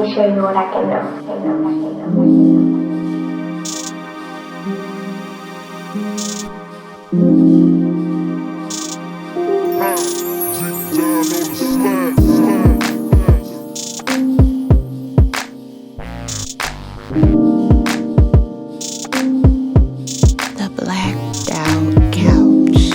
me show you what I can do. The blacked out couch.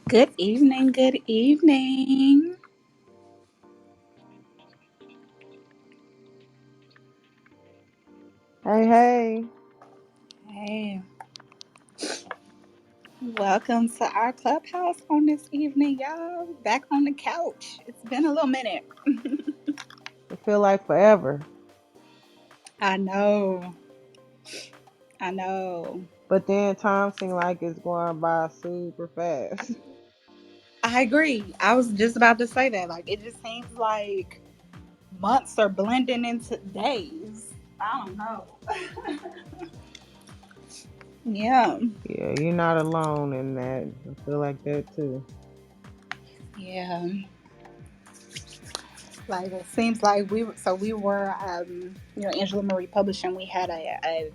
Good evening, good evening. Hey, hey. Hey, welcome to our clubhouse on this evening, y'all. Back on the couch. It's been a little minute. It feel like forever. I know, I know. But then time seems like it's going by super fast. I agree. I was just about to say that. Like, it just seems like months are blending into days. I don't know. Yeah, Yeah, you're not alone in that. I feel like that too. yeah. Like, it seems like we were, Angela Marie Publishing, we had a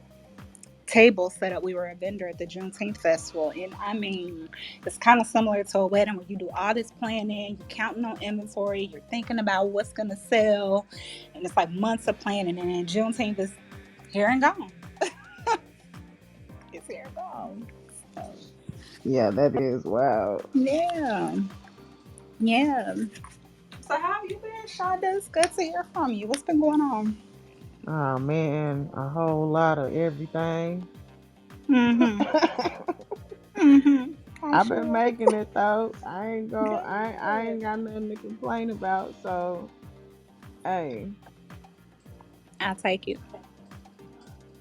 table set up. We were a vendor at the Juneteenth festival, and I mean, it's kind of similar to a wedding where you do all this planning, you're counting on inventory, you're thinking about what's gonna sell, and it's like months of planning. And then Juneteenth is here and gone. It's here and gone. So, Yeah, that is wild. yeah, yeah. So how have you been, Shonda? It's good to hear from you. What's been going on? Oh man, a whole lot of everything. Mm-hmm. Mm-hmm. I'm I've been sure. making it though. I ain't go. I Good. ain't got nothing to complain about. So hey, I'll take it,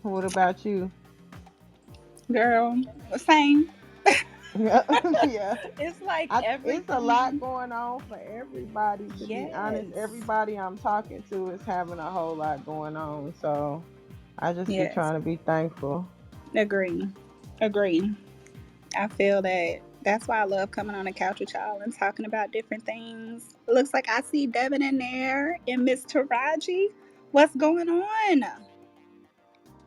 what about you? girl. Same. Yeah, yeah. It's like It's a lot everything. going on for everybody. To be honest, Yes. everybody I'm talking to is having a whole lot going on. So I just be Yes. trying to be thankful. Agree. Agree. I feel that that's why I love coming on the couch with y'all and talking about different things. It looks like I see Devin in there and Miss Taraji. What's going on?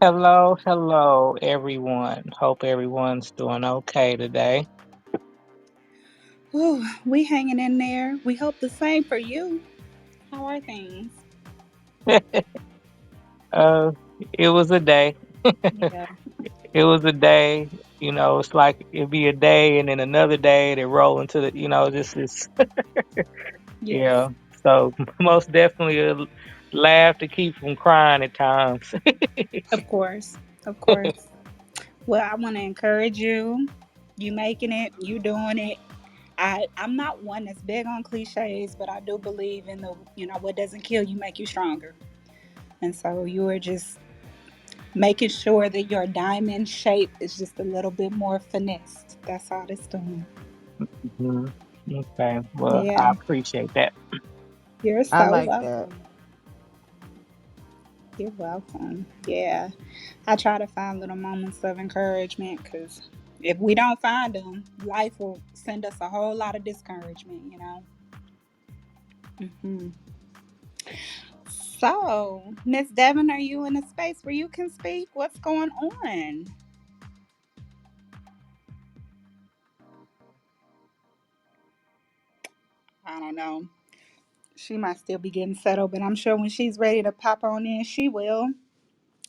Hello, hello, everyone. Hope everyone's doing okay today. Ooh, we hanging in there. We hope the same for you. How are things? uh, it was a day. Yeah. It was a day. It's like it'd be a day and then another day they roll into this is, Yes. yeah. So most definitely a laugh to keep from crying at times. Of course. Of course. Well, I want to encourage you. You making it. You doing it. I'm not one that's big on cliches, but I do believe in what doesn't kill you make you stronger. And so you are just making sure that your diamond shape is just a little bit more finessed. That's all it's doing. Mhm. Okay. Well, Yeah. I appreciate that. You're I so like that. welcome. You're welcome. Yeah. I try to find little moments of encouragement because if we don't find them, life will send us a whole lot of discouragement. Hmm. So, Miss Devon, are you in a space where you can speak? What's going on? I don't know. She might still be getting settled, but I'm sure when she's ready to pop on in, she will.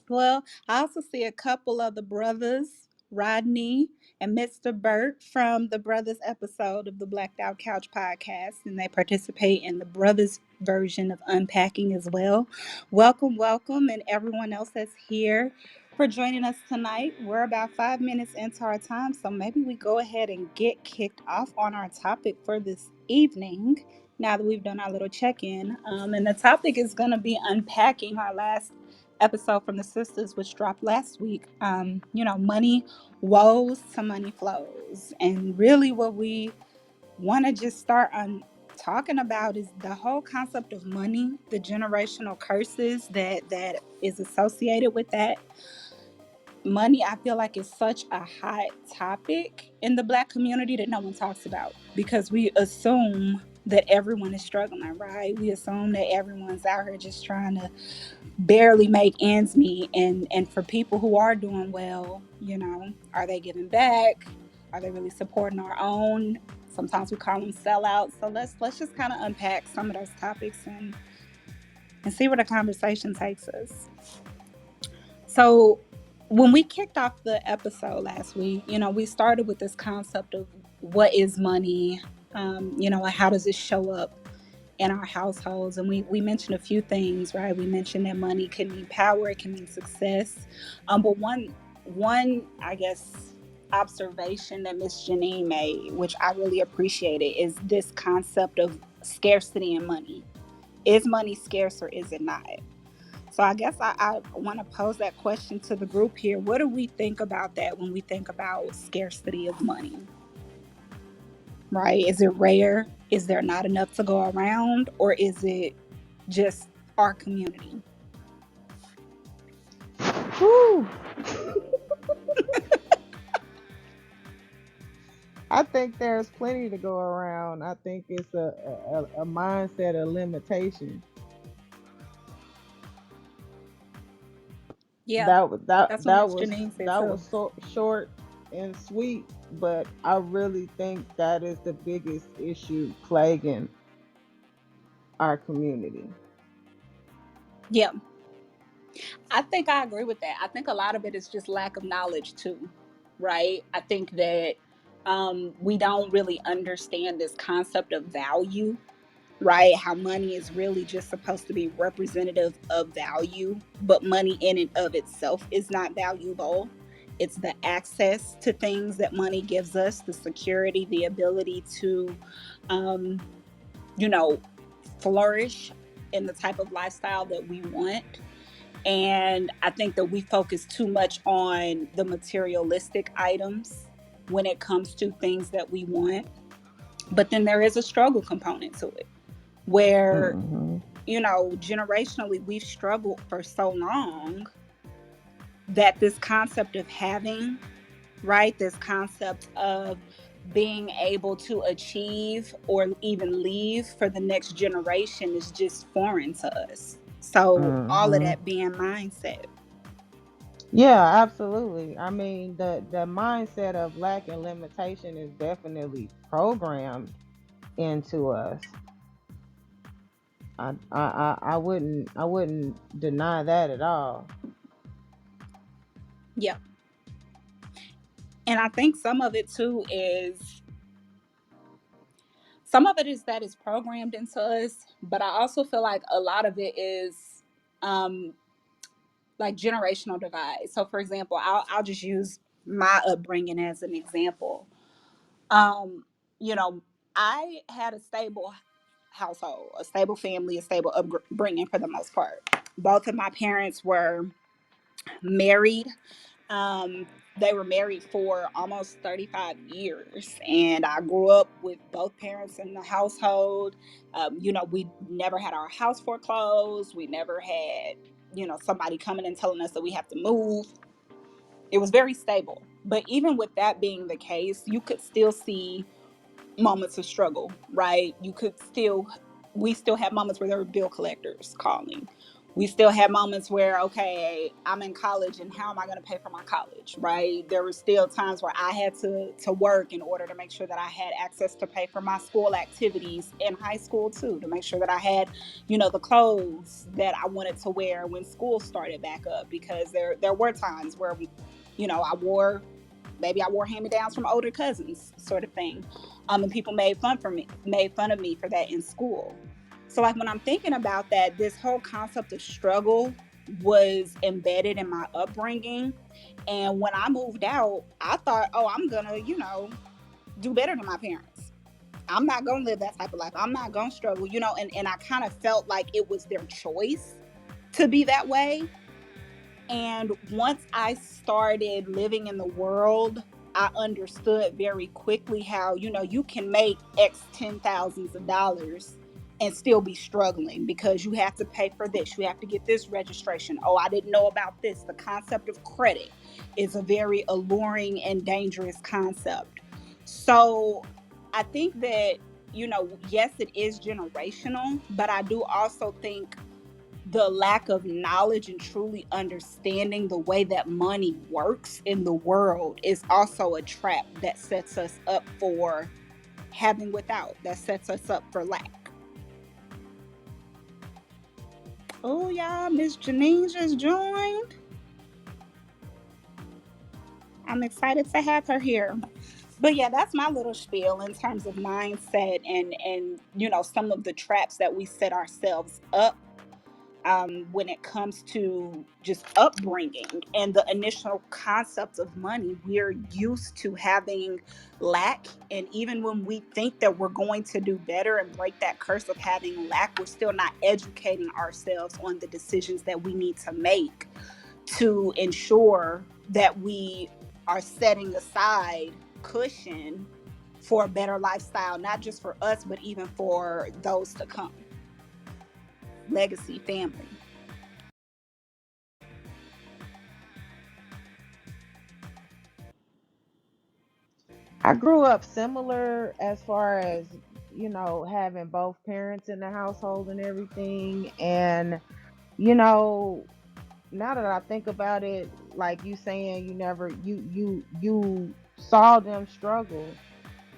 Well, I also see a couple of the brothers, Rodney and Mr. Burt, from the brothers episode of the Blacked Out Couch podcast, and they participate in the brothers version of Unpacking as well. Welcome, welcome, and everyone else that's here for joining us tonight. We're about 5 minutes into our time, so maybe we go ahead and get kicked off on our topic for this evening. now that we've done our little check-in. And the topic is going to be unpacking our last episode from the sisters, which dropped last week. Money woes to money flows. And really what we want to just start on talking about is the whole concept of money, the generational curses that is associated with that. Money, I feel like, is such a hot topic in the Black community that no one talks about because we assume that everyone is struggling, right? We assume that everyone's out here just trying to barely make ends meet, and for people who are doing well, are they giving back? Are they really supporting our own? Sometimes we call them sellouts. So let's just kind of unpack some of those topics and see where the conversation takes us. So, when we kicked off the episode last week, we started with this concept of what is money, and how does it show up in our households. And we mentioned a few things, right? We mentioned that money can mean power, it can mean success. But one, I guess, observation that Miss Janine made, which I really appreciated, is this concept of scarcity in money. Is money scarce or is it not? So I guess I want to pose that question to the group here. What do we think about that when we think about scarcity of money? Right? Is it rare? Is there not enough to go around? Or is it just our community? Whew. I think there's plenty to go around. I think it's a mindset of limitation. Yeah, That was that that's what that Miss was Janine said that too. was so short and sweet, but I really think that is the biggest issue plaguing our community. Yeah, I think I agree with that. I think a lot of it is just lack of knowledge too, right? I think that we don't really understand this concept of value, right? How money is really just supposed to be representative of value, but money in and of itself is not valuable. It's the access to things that money gives us, the security, the ability to, um, you know, flourish in the type of lifestyle that we want. And I think that we focus too much on the materialistic items when it comes to things that we want. But then there is a struggle component to it where, Hmm. generationally, we've struggled for so long that this concept of having, right, this concept of being able to achieve or even leave for the next generation is just foreign to us. So, all of Hmm. that being mindset. Yeah, absolutely. I mean, the mindset of lack and limitation is definitely programmed into us. I wouldn't deny that at all. Yeah. And I think some of it is that is programmed into us, but I also feel like a lot of it is um like generational divide. So for example, I'll just use my upbringing as an example. Um, you know, I had a stable household, a stable family, a stable upbringing for the most part. Both of my parents were married. Um, they were married for almost 35 years, and I grew up with both parents in the household. We never had our house foreclosed. We never had, somebody coming and telling us that we have to move. It was very stable. But even with that being the case, you could still see moments of struggle, right? We still have moments where there were bill collectors calling. We still had moments where, okay, I'm in college and how am I going to pay for my college, right? There were still times where I had to work in order to make sure that I had access to pay for my school activities in high school too, to make sure that I had, the clothes that I wanted to wear when school started back up, because there were times where, I wore maybe I wore hand-me-downs from older cousins, sort of thing. And people made fun of me for that in school. So like when I'm thinking about that, this whole concept of struggle was embedded in my upbringing. And when I moved out, I thought, oh, I'm gonna, do better than my parents. I'm not gonna live that type of life. I'm not gonna struggle, and I kind of felt like it was their choice to be that way. And once I started living in the world, I understood very quickly how, you can make X ten thousands of dollars and still be struggling because you have to pay for this. You have to get this registration. Oh, I didn't know about this. The concept of credit is a very alluring and dangerous concept. So I think that, yes, it is generational, but I do also think the lack of knowledge and truly understanding the way that money works in the world is also a trap that sets us up for having without, that sets us up for lack. Oh, y'all, Miss Janine just joined. I'm excited to have her here. But yeah, that's my little spiel in terms of mindset and some of the traps that we set ourselves up when it comes to just upbringing and the initial concept of money. We're used to having lack. And even when we think that we're going to do better and break that curse of having lack, we're still not educating ourselves on the decisions that we need to make to ensure that we are setting aside cushion for a better lifestyle, not just for us, but even for those to come. Legacy family. I grew up similar as far as, having both parents in the household and everything. And, you know, now that I think about it, like you saying, you never, you saw them struggle,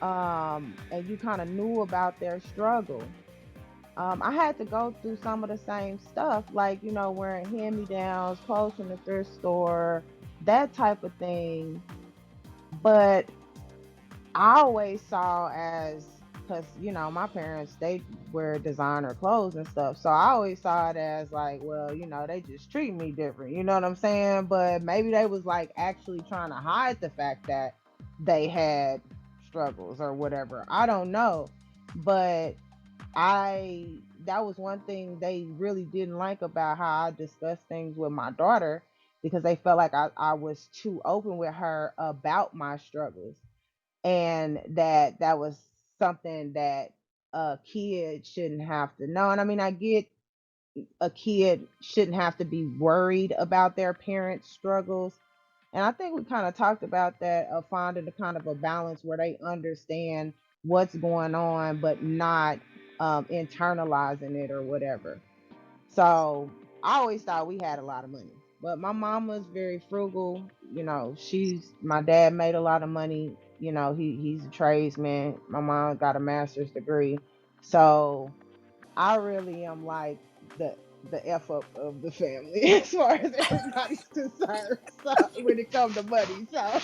and you kind of knew about their struggle. I had to go through some of the same stuff, like, wearing hand me downs, clothes from the thrift store, that type of thing. But I always saw as, because, my parents, they wear designer clothes and stuff. So I always saw it as like, well, they just treat me different. You know what I'm saying? But maybe they was like actually trying to hide the fact that they had struggles or whatever. I don't know. But that was one thing they really didn't like about how I discussed things with my daughter, because they felt like I was too open with her about my struggles, and that was something that a kid shouldn't have to know. And I mean, I get a kid shouldn't have to be worried about their parents' struggles. And I think we kind of talked about that, of finding a kind of a balance where they understand what's going on, but not internalizing it or whatever. So I always thought we had a lot of money. But my mama's very frugal. My dad made a lot of money. He's a tradesman. My mom got a master's degree. So I really am like the F up of the family as far as everybody's concerned. So when it comes to money. So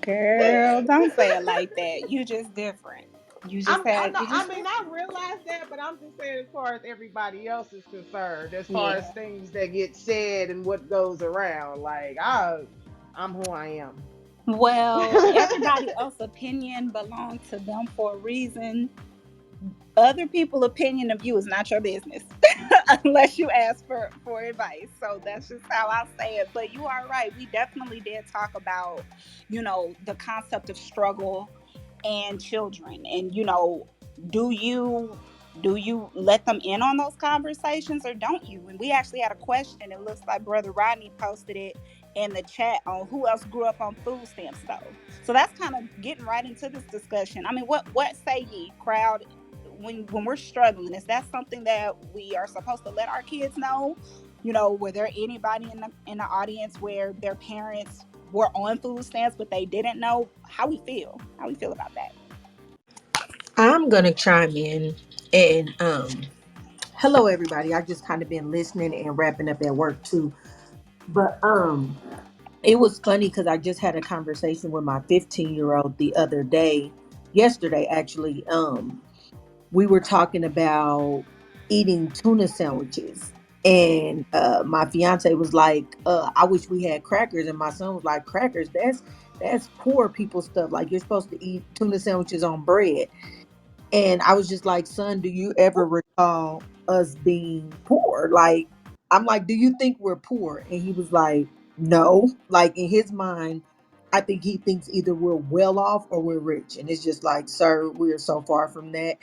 Girl, don't say it like that. You just different. You just I had know, you I just mean, different. I realize that, but I'm just saying as far as everybody else is concerned, as far as Yeah. things that get said and what goes around, like I'm who I am. Well, everybody else's opinion belongs to them for a reason. Other people's opinion of you is not your business unless you ask for advice. So that's just how I say it. But you are right. We definitely did talk about, the concept of struggle and children. And do you do you let them in on those conversations or don't you? And we actually had a question. It looks like Brother Rodney posted it in the chat on who else grew up on food stamps though. So that's kind of getting right into this discussion. I mean, what say ye, crowd? When we're struggling, is that something that we are supposed to let our kids know? Were there anybody in the audience where their parents were on food stamps but they didn't know? How we feel about that? I'm gonna chime in and hello everybody. I just kind of been listening and wrapping up at work too. But it was funny because I just had a conversation with my 15-year-old the other day, yesterday actually. We were talking about eating tuna sandwiches. And my fiance was like, I wish we had crackers. And my son was like, crackers, That's poor people stuff. Like you're supposed to eat tuna sandwiches on bread. And I was just like, son, do you ever recall us being poor? Like, I'm like, do you think we're poor? And he was like, no. Like in his mind, I think he thinks either we're well off or we're rich. And it's just like, sir, we're so far from that.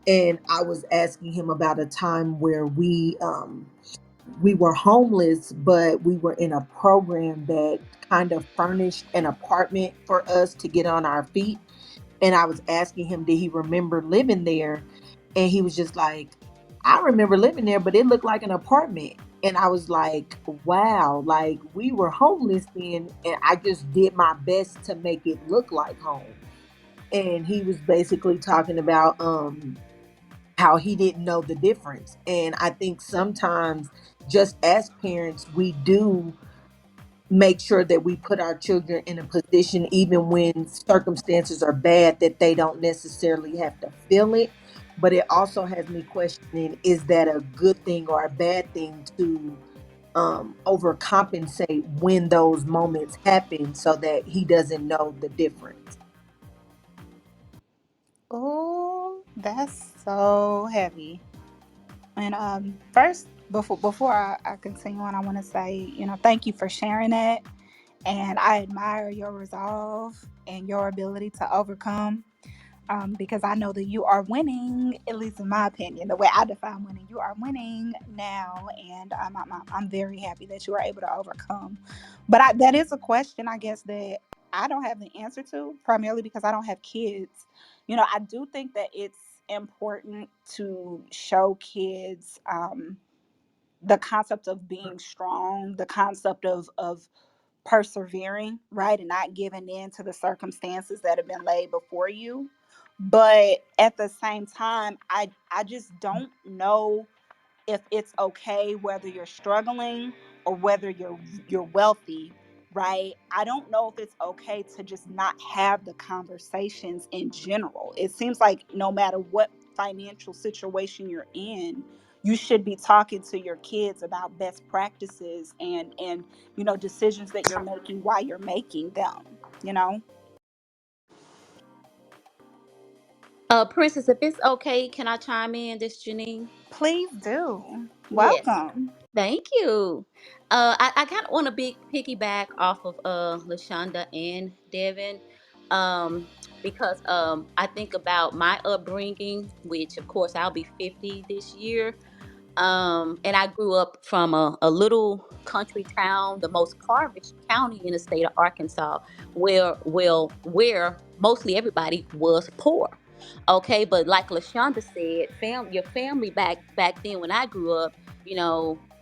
And I was asking him about a time where we were homeless, but we were in a program that kind of furnished an apartment for us to get on our feet. And I was asking him, did he remember living there? And he was just like, I remember living there, but it looked like an apartment. And I was like, wow, like we were homeless then, and I just did my best to make it look like home. And he was basically talking about how he didn't know the difference. And I think sometimes, just as parents, we do make sure that we put our children in a position, even when circumstances are bad, that they don't necessarily have to feel it. But it also has me questioning, is that a good thing or a bad thing to overcompensate when those moments happen so that he doesn't know the difference? Oh, that's so heavy. And first, before I continue on, I want to say, thank you for sharing that, and I admire your resolve and your ability to overcome. Because I know that you are winning, at least in my opinion, the way I define winning, you are winning now, and I'm very happy that you are able to overcome. But that is a question, I guess, that I don't have the answer to, primarily because I don't have kids. I do think that it's important to show kids the concept of being strong, the concept of persevering, right, and not giving in to the circumstances that have been laid before you. But at the same time, I just don't know if it's okay whether you're struggling or whether you're wealthy, right? I don't know if it's okay to just not have the conversations in general. It seems like no matter what financial situation you're in, you should be talking to your kids about best practices and decisions that you're making while you're making them, you know. Princess, if it's okay, can I chime in? This Janine. Please do. Yes. Welcome. Thank you. I kind of want to big piggyback off of Lashonda and Devin, because I think about my upbringing, which of course I'll be 50 this year. And I grew up from a little country town, the most impoverished county in the state of Arkansas, where mostly everybody was poor. Okay, but like Lashonda said, your family back then when I grew up,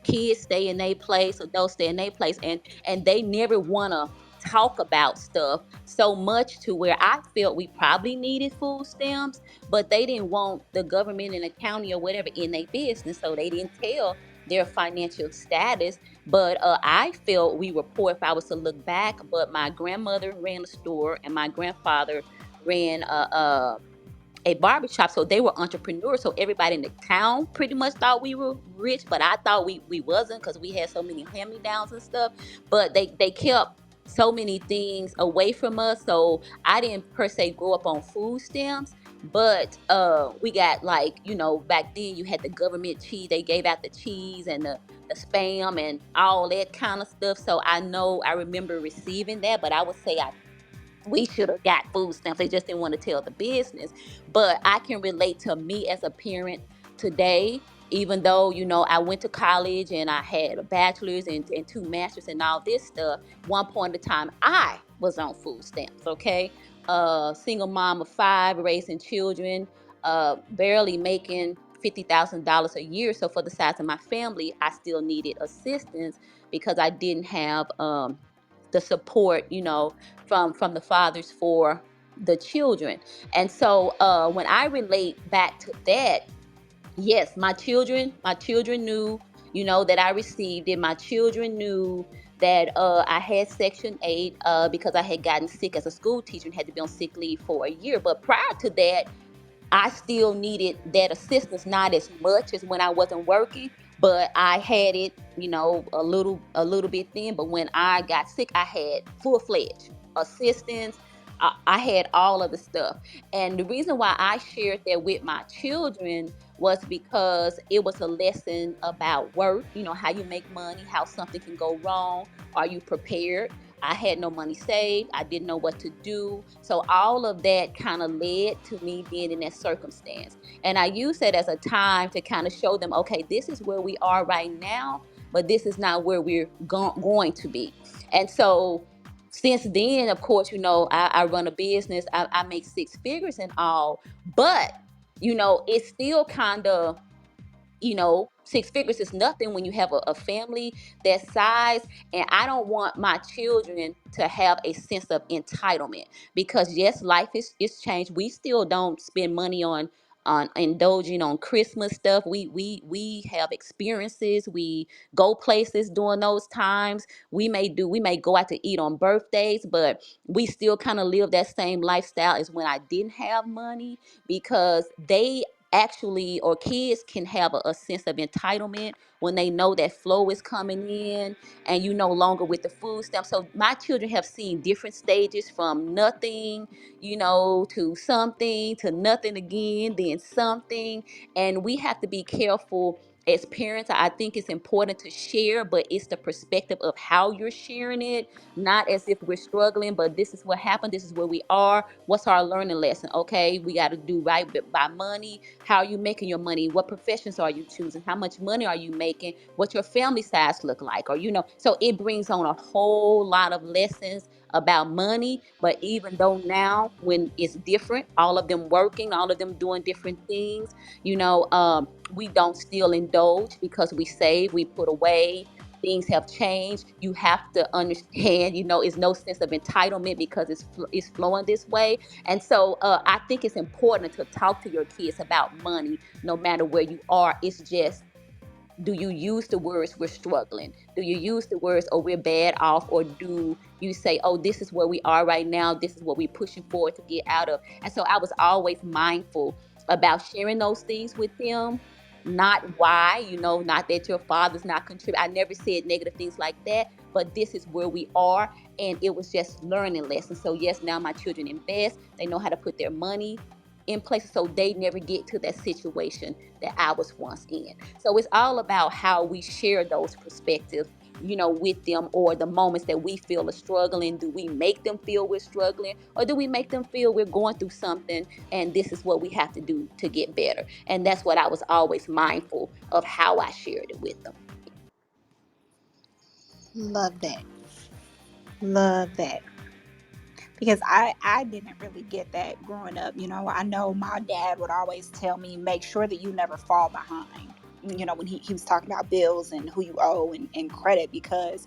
kids stay in their place, adults stay in their place, and they never wanna talk about stuff so much to where I felt we probably needed food stamps, but they didn't want the government and the county or whatever in their business, so they didn't tell their financial status. But I felt we were poor if I was to look back. But my grandmother ran a store, and my grandfather ran a barbershop, so they were entrepreneurs, so everybody in the town pretty much thought we were rich, but I thought we wasn't, because we had so many hand-me-downs and stuff. But they kept so many things away from us, so I didn't per se grow up on food stamps. But we got, like, back then you had the government cheese, they gave out the cheese and the spam and all that kind of stuff, so I remember receiving that. But I would say we should have got food stamps. They just didn't want to tell the business. But I can relate to me as a parent today, even though, I went to college and I had a bachelor's and two masters and all this stuff. One point in time, I was on food stamps, okay? Single mom of five, raising children, barely making $50,000 a year. So for the size of my family, I still needed assistance because I didn't have the support, from the fathers for the children. And so when I relate back to that, yes, my children knew, that I received it. My children knew that I had Section 8 because I had gotten sick as a school teacher and had to be on sick leave for a year. But prior to that, I still needed that assistance, not as much as when I wasn't working, but I had it, a little bit then. But when I got sick, I had full fledged. assistance. I had all of the stuff. And the reason why I shared that with my children was because it was a lesson about work, how you make money, how something can go wrong. Are you prepared? I had no money saved. I didn't know what to do. So all of that kind of led to me being in that circumstance. And I use that as a time to kind of show them, okay, this is where we are right now, but this is not where we're going to be. And so since then, of course, I run a business. I make six figures and all, but it's still kind of, six figures is nothing when you have a family that size. And I don't want my children to have a sense of entitlement, because yes, life is changed. We still don't spend money on indulging on Christmas stuff. We have experiences. We go places during those times. We may go out to eat on birthdays, but we still kind of live that same lifestyle as when I didn't have money, because they actually, or kids can have a sense of entitlement when they know that flow is coming in and you no longer with the food stamp. So my children have seen different stages, from nothing, to something, to nothing again, then something. And we have to be careful as parents. I think it's important to share, but it's the perspective of how you're sharing it, not as if we're struggling, but this is what happened. This is where we are. What's our learning lesson? Okay, we got to do right by money. How are you making your money? What professions are you choosing? How much money are you making? What your family size look like? Or, so it brings on a whole lot of lessons about money. But even though now, when it's different, all of them working, all of them doing different things, we don't still indulge, because we save, we put away. Things have changed. You have to understand, it's no sense of entitlement, because it's flowing this way. And so I think it's important to talk to your kids about money, no matter where you are. It's just, do you use the words we're struggling? Do you use the words, oh, we're bad off? Or do you say, oh, this is where we are right now, this is what we're pushing forward to get out of? And so I was always mindful about sharing those things with them. Not why, not that your father's not contributing. I never said negative things like that, but this is where we are. And it was just learning lessons. So yes, now my children invest. They know how to put their money in places so they never get to that situation that I was once in. So it's all about how we share those perspectives, with them, or the moments that we feel are struggling. Do we make them feel we're struggling, or do we make them feel we're going through something and this is what we have to do to get better? And that's what I was always mindful of, how I shared it with them. Love that. Love that. Because I didn't really get that growing up. I know my dad would always tell me, make sure that you never fall behind. When he was talking about bills and who you owe, and credit, because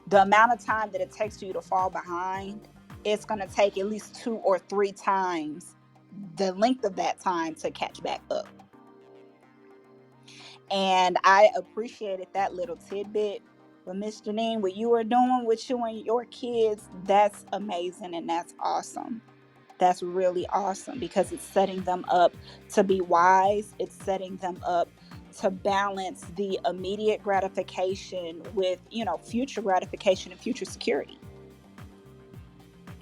the amount of time that it takes for you to fall behind, it's going to take at least 2 or 3 times the length of that time to catch back up. And I appreciated that little tidbit. But Miss Janine, what you are doing with you and your kids, that's amazing and that's awesome. That's really awesome, because it's setting them up to be wise. It's setting them up to balance the immediate gratification with, future gratification and future security.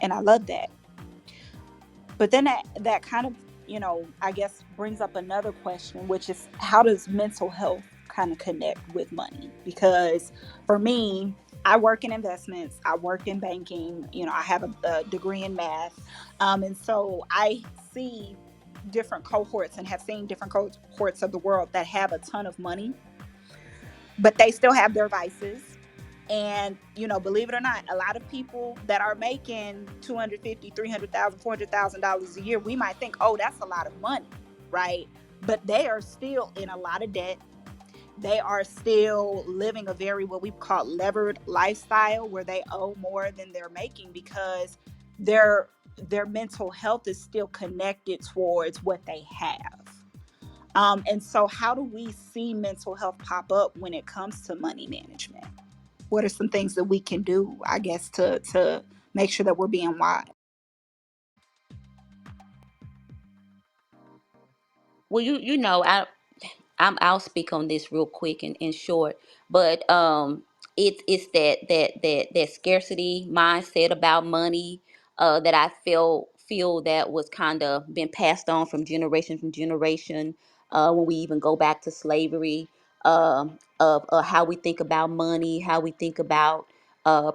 And I love that. But then that kind of, I guess brings up another question, which is, how does mental health kind of connect with money? Because for me, I work in investments, I work in banking, I have a degree in math. And so I see different cohorts, and have seen different cohorts of the world that have a ton of money, but they still have their vices. And believe it or not, a lot of people that are making 250, 300,000, $400,000 a year, we might think, oh, that's a lot of money, right? But they are still in a lot of debt. They are still living a very, what we call, levered lifestyle, where they owe more than they're making, because their their mental health is still connected towards what they have. And so how do we see mental health pop up when it comes to money management? What are some things that we can do, I guess, to make sure that we're being wise? Well, I'll speak on this real quick and in short, but it's that scarcity mindset about money, that I feel that was kind of been passed on from generation, when we even go back to slavery, of how we think about money, how we think about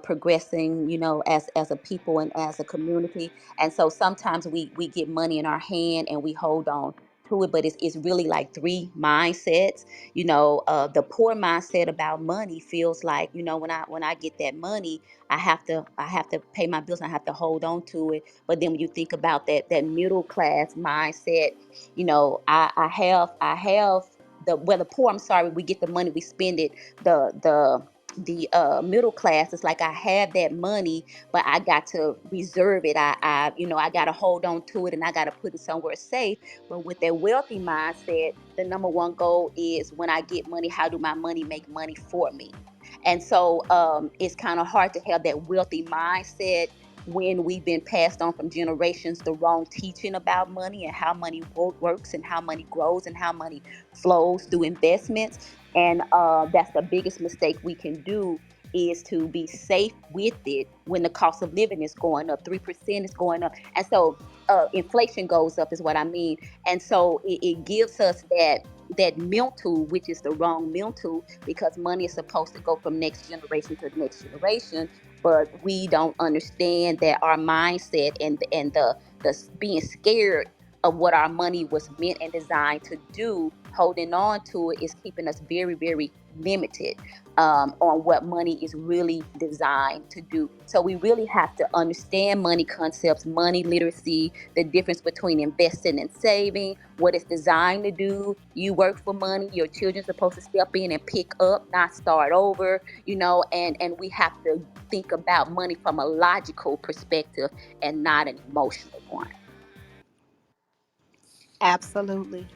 progressing, as a people and as a community. And so sometimes we get money in our hand and we hold on to it, but it's really like three mindsets. The poor mindset about money feels like, when I get that money, I have to pay my bills and I have to hold on to it. But then when you think about that middle class mindset, I have the poor, I'm sorry, we get the money, we spend it. The middle class is like, I have that money, but I got to reserve it. I got to hold on to it, and I got to put it somewhere safe. But with that wealthy mindset, the number one goal is, when I get money, how do my money make money for me? And so, it's kind of hard to have that wealthy mindset when we've been passed on from generations the wrong teaching about money and how money works and how money grows and how money flows through investments. And that's the biggest mistake we can do, is to be safe with it when the cost of living is going up. 3% is going up. And so, inflation goes up, is what I mean. And so it gives us that mental, which is the wrong mental, because money is supposed to go from next generation to next generation. But we don't understand that our mindset and the being scared of what our money was meant and designed to do, holding on to it, is keeping us very, very limited, on what money is really designed to do. So we really have to understand money concepts, money literacy, the difference between investing and saving, what it's designed to do. You work for money, your children's supposed to step in and pick up, not start over, and we have to think about money from a logical perspective and not an emotional one. Absolutely.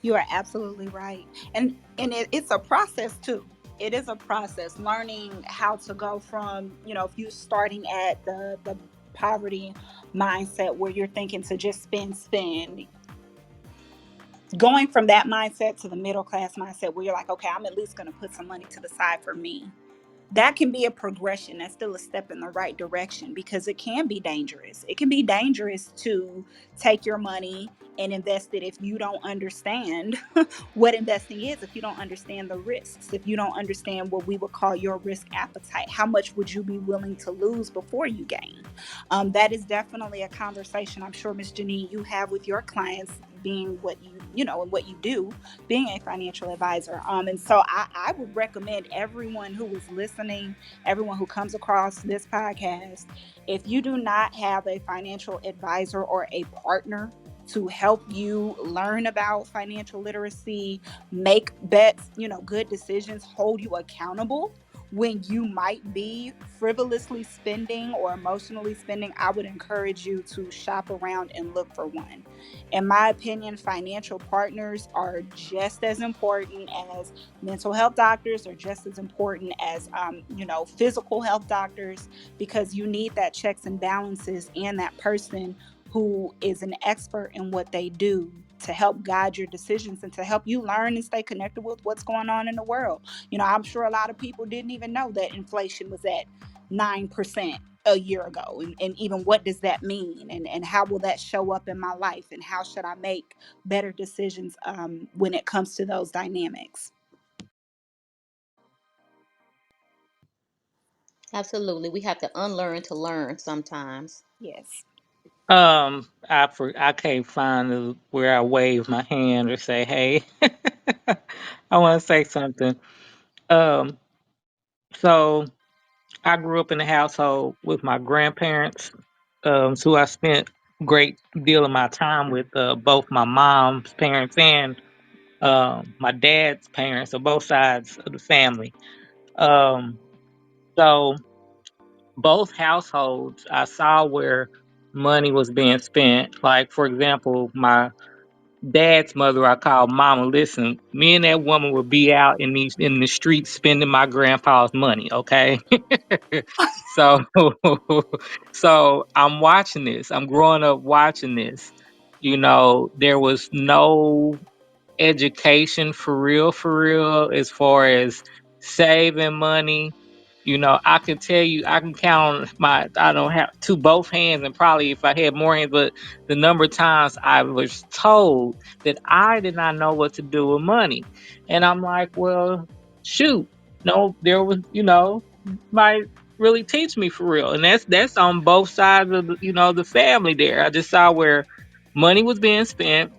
You are absolutely right. And it's a process too. It is a process learning how to go from, if you're starting at the poverty mindset where you're thinking to just spend, going from that mindset to the middle class mindset where you're like, okay, I'm at least going to put some money to the side for me. That can be a progression. That's still a step in the right direction, because it can be dangerous. It can be dangerous to take your money and invest it if you don't understand what investing is, if you don't understand the risks, if you don't understand what we would call your risk appetite. How much would you be willing to lose before you gain? That is definitely a conversation I'm sure, Miss Janine, you have with your clients, being what and what you do, being a financial advisor. And so I would recommend everyone who is listening, everyone who comes across this podcast, if you do not have a financial advisor or a partner to help you learn about financial literacy, make bets, good decisions, hold you accountable when you might be frivolously spending or emotionally spending, I would encourage you to shop around and look for one. In my opinion, financial partners are just as important as mental health doctors, are just as important as physical health doctors, because you need that checks and balances and that person who is an expert in what they do to help guide your decisions and to help you learn and stay connected with what's going on in the world. I'm sure a lot of people didn't even know that inflation was at 9% a year ago. And even what does that mean? And how will that show up in my life? And how should I make better decisions when it comes to those dynamics? Absolutely. We have to unlearn to learn sometimes. Yes. I can't find where I wave my hand or say, "Hey, I want to say something." Um, so I grew up in a household with my grandparents, who I spent a great deal of my time with, both my mom's parents and my dad's parents, so both sides of the family. Um, so both households, I saw where money was being spent. Like, for example, my dad's mother, I called Mama. Listen, me and that woman would be out in the streets spending my grandpa's money. Okay, so so I'm watching this. I'm growing up watching this. There was no education for real, as far as saving money. I can tell you, I can count on I don't have to both hands, and probably if I had more hands, but the number of times I was told that I did not know what to do with money. And I'm like, well, shoot, no, there was, might really teach me for real. And that's on both sides of the family there. I just saw where money was being spent.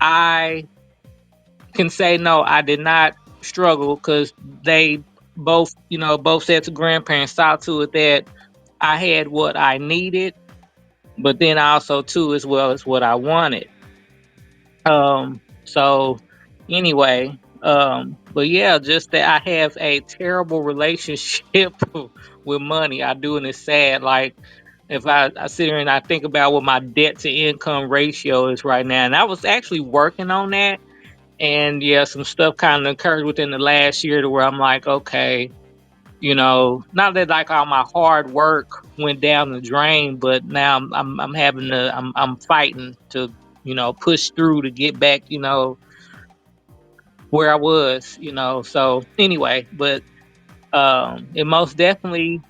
I can say no, I did not struggle because they both sets of grandparents saw to it that I had what I needed, but then also too as well as what I wanted. So anyway, but yeah, just that I have a terrible relationship with money. I do, and it's sad. Like if I sit here and I think about what my debt to income ratio is right now, and I was actually working on that. And yeah, some stuff kind of occurred within the last year to where I'm like, okay, not that like all my hard work went down the drain, but now I'm having to I'm fighting to push through to get back where I was. So anyway, but it most definitely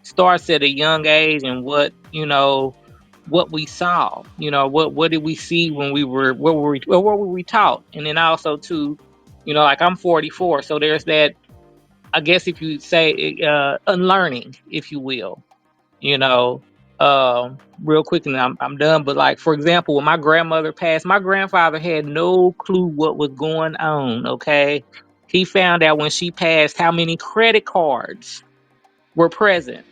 starts at a young age, and what we saw. What did we see when we were what were we taught? And then also too, like I'm 44, so there's that, I guess if you say unlearning, if you will, you know. Real quick and I'm done. But like for example, when my grandmother passed, my grandfather had no clue what was going on. Okay. He found out when she passed how many credit cards were present.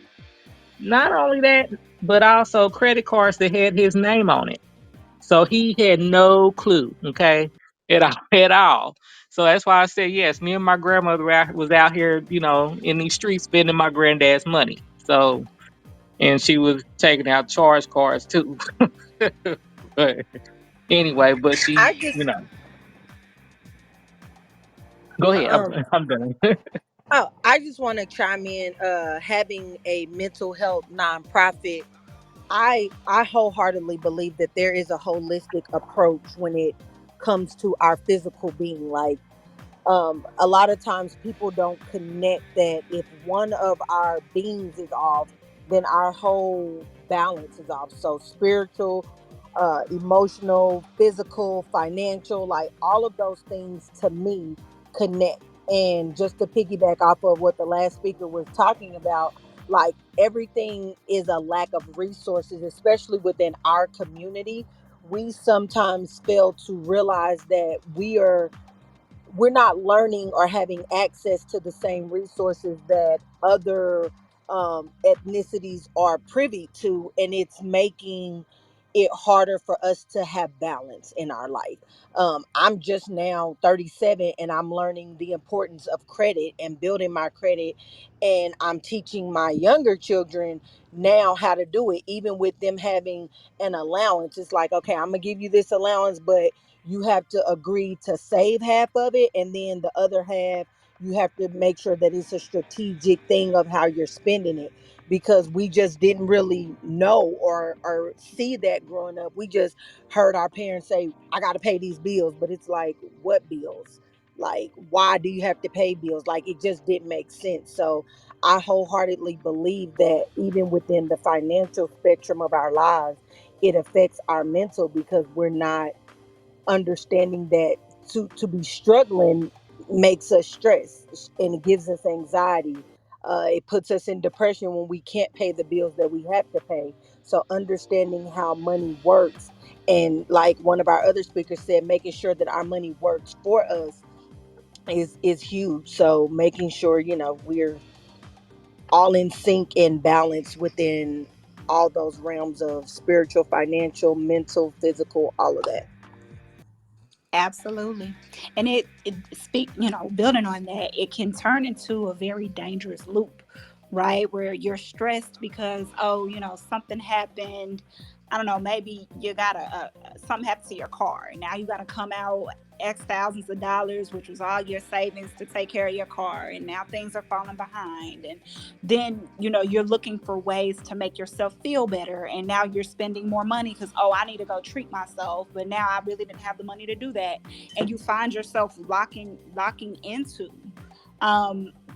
Not only that, but also credit cards that had his name on it. So he had no clue, okay, at all, at all. So that's why I said yes. Me and my grandmother was out here, in these streets spending my granddad's money. So, and she was taking out charge cards too. But anyway, but she, I just go ahead. I'm, um I'm done. oh, I just want to chime in. Having a mental health nonprofit, I wholeheartedly believe that there is a holistic approach when it comes to our physical being. Like, a lot of times people don't connect that if one of our beings is off, then our whole balance is off. So spiritual, emotional, physical, financial, like all of those things to me connect. And just to piggyback off of what the last speaker was talking about, like everything is a lack of resources, especially within our community. We sometimes fail to realize that we're not learning or having access to the same resources that other ethnicities are privy to, and it's making it harder for us to have balance in our life. I'm just now 37 and I'm learning the importance of credit and building my credit, and I'm teaching my younger children now how to do it, even with them having an allowance. It's like, okay, I'm gonna give you this allowance, but you have to agree to save half of it, and then the other half you have to make sure that it's a strategic thing of how you're spending it, because we just didn't really know or see that growing up. We just heard our parents say, I got to pay these bills, but it's like, what bills? Like, why do you have to pay bills? Like, it just didn't make sense. So I wholeheartedly believe that even within the financial spectrum of our lives, it affects our mental, because we're not understanding that to be struggling makes us stress, and it gives us anxiety. It puts us in depression when we can't pay the bills that we have to pay. So understanding how money works, and like one of our other speakers said, making sure that our money works for us is huge. So making sure we're all in sync and balance within all those realms of spiritual, financial, mental, physical, all of that. Absolutely. And it speak, building on that, it can turn into a very dangerous loop, right? Where you're stressed because, oh, something happened. I don't know, maybe you got something happened to your car, and now you got to come out X thousands of dollars, which was all your savings to take care of your car, and now things are falling behind. And then, you're looking for ways to make yourself feel better, and now you're spending more money because, oh, I need to go treat myself, but now I really didn't have the money to do that. And you find yourself locking into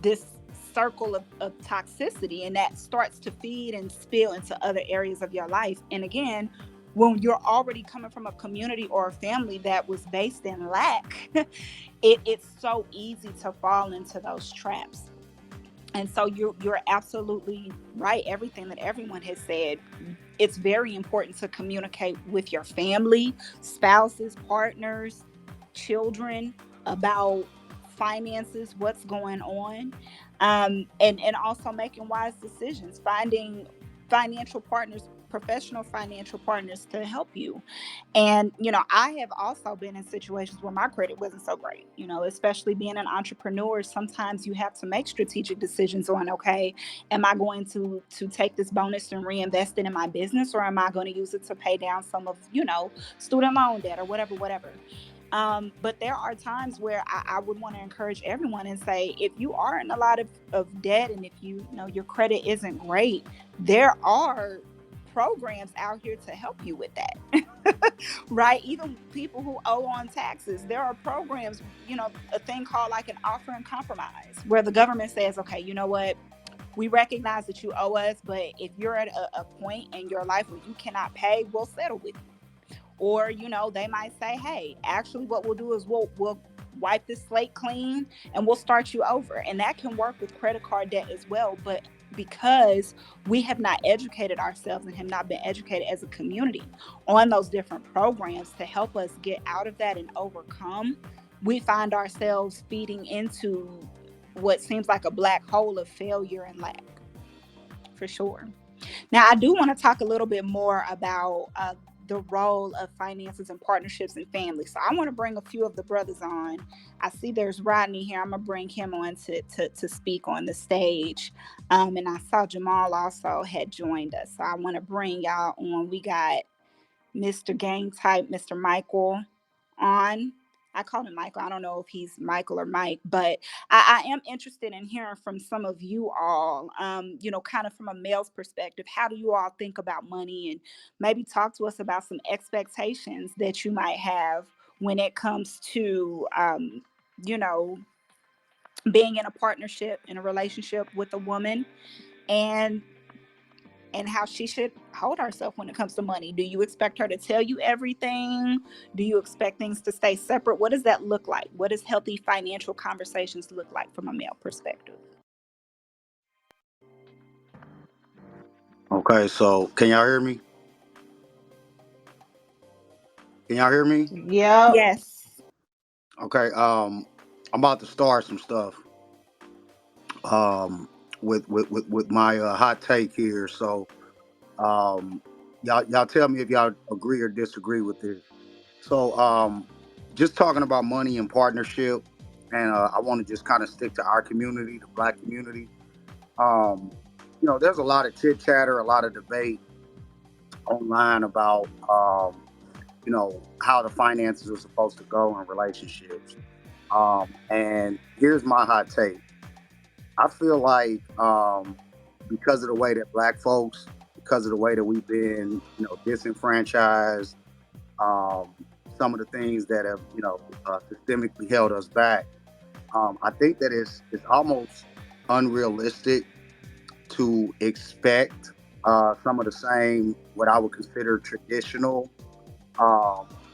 this circle of toxicity, and that starts to feed and spill into other areas of your life. And again, when you're already coming from a community or a family that was based in lack, it's so easy to fall into those traps. And so you're absolutely right, everything that everyone has said. It's very important to communicate with your family, spouses, partners, children, about finances, what's going on, and also making wise decisions, finding financial partners, professional financial partners to help you. And, I have also been in situations where my credit wasn't so great, especially being an entrepreneur. Sometimes you have to make strategic decisions on, okay, am I going to take this bonus and reinvest it in my business, or am I going to use it to pay down some of, student loan debt or whatever, whatever. But there are times where I would want to encourage everyone and say, if you are in a lot of debt, and if you know your credit isn't great, there are programs out here to help you with that. Right? Even people who owe on taxes, there are programs, a thing called like an offer and compromise, where the government says, okay, you know what? We recognize that you owe us, but if you're at a point in your life where you cannot pay, we'll settle with you. Or, they might say, hey, actually what we'll do is we'll wipe this slate clean and we'll start you over. And that can work with credit card debt as well. But because we have not educated ourselves and have not been educated as a community on those different programs to help us get out of that and overcome, we find ourselves feeding into what seems like a black hole of failure and lack, for sure. Now, I do want to talk a little bit more about the role of finances and partnerships and family. So I want to bring a few of the brothers on. I see there's Rodney here. I'm going to bring him on to speak on the stage. And I saw Jamal also had joined us. So I want to bring y'all on. We got Mr. Gang Type, Mr. Michael on. I call him Michael. I don't know if he's Michael or Mike, but I am interested in hearing from some of you all, kind of from a male's perspective. How do you all think about money? And maybe talk to us about some expectations that you might have when it comes to, you know, being in a partnership, in a relationship with a woman, and how she should hold herself when it comes to money. Do you expect her to tell you everything? Do you expect things to stay separate? What does that look like? What does healthy financial conversations look like from a male perspective? Okay, so can y'all hear me? Can y'all hear me? Yep. Yes. Okay, I'm about to start some stuff um with my hot take here. So um y'all tell me if y'all agree or disagree with this. So just talking about money and partnership, and I want to just kind of stick to our community, the black community. Um, there's a lot of chit chatter, a lot of debate online about how the finances are supposed to go in relationships. And here's my hot take. I feel like because of the way that black folks, because of the way that we've been, disenfranchised, um, some of the things that have, systemically held us back, I think that it's almost unrealistic to expect some of the same, what I would consider traditional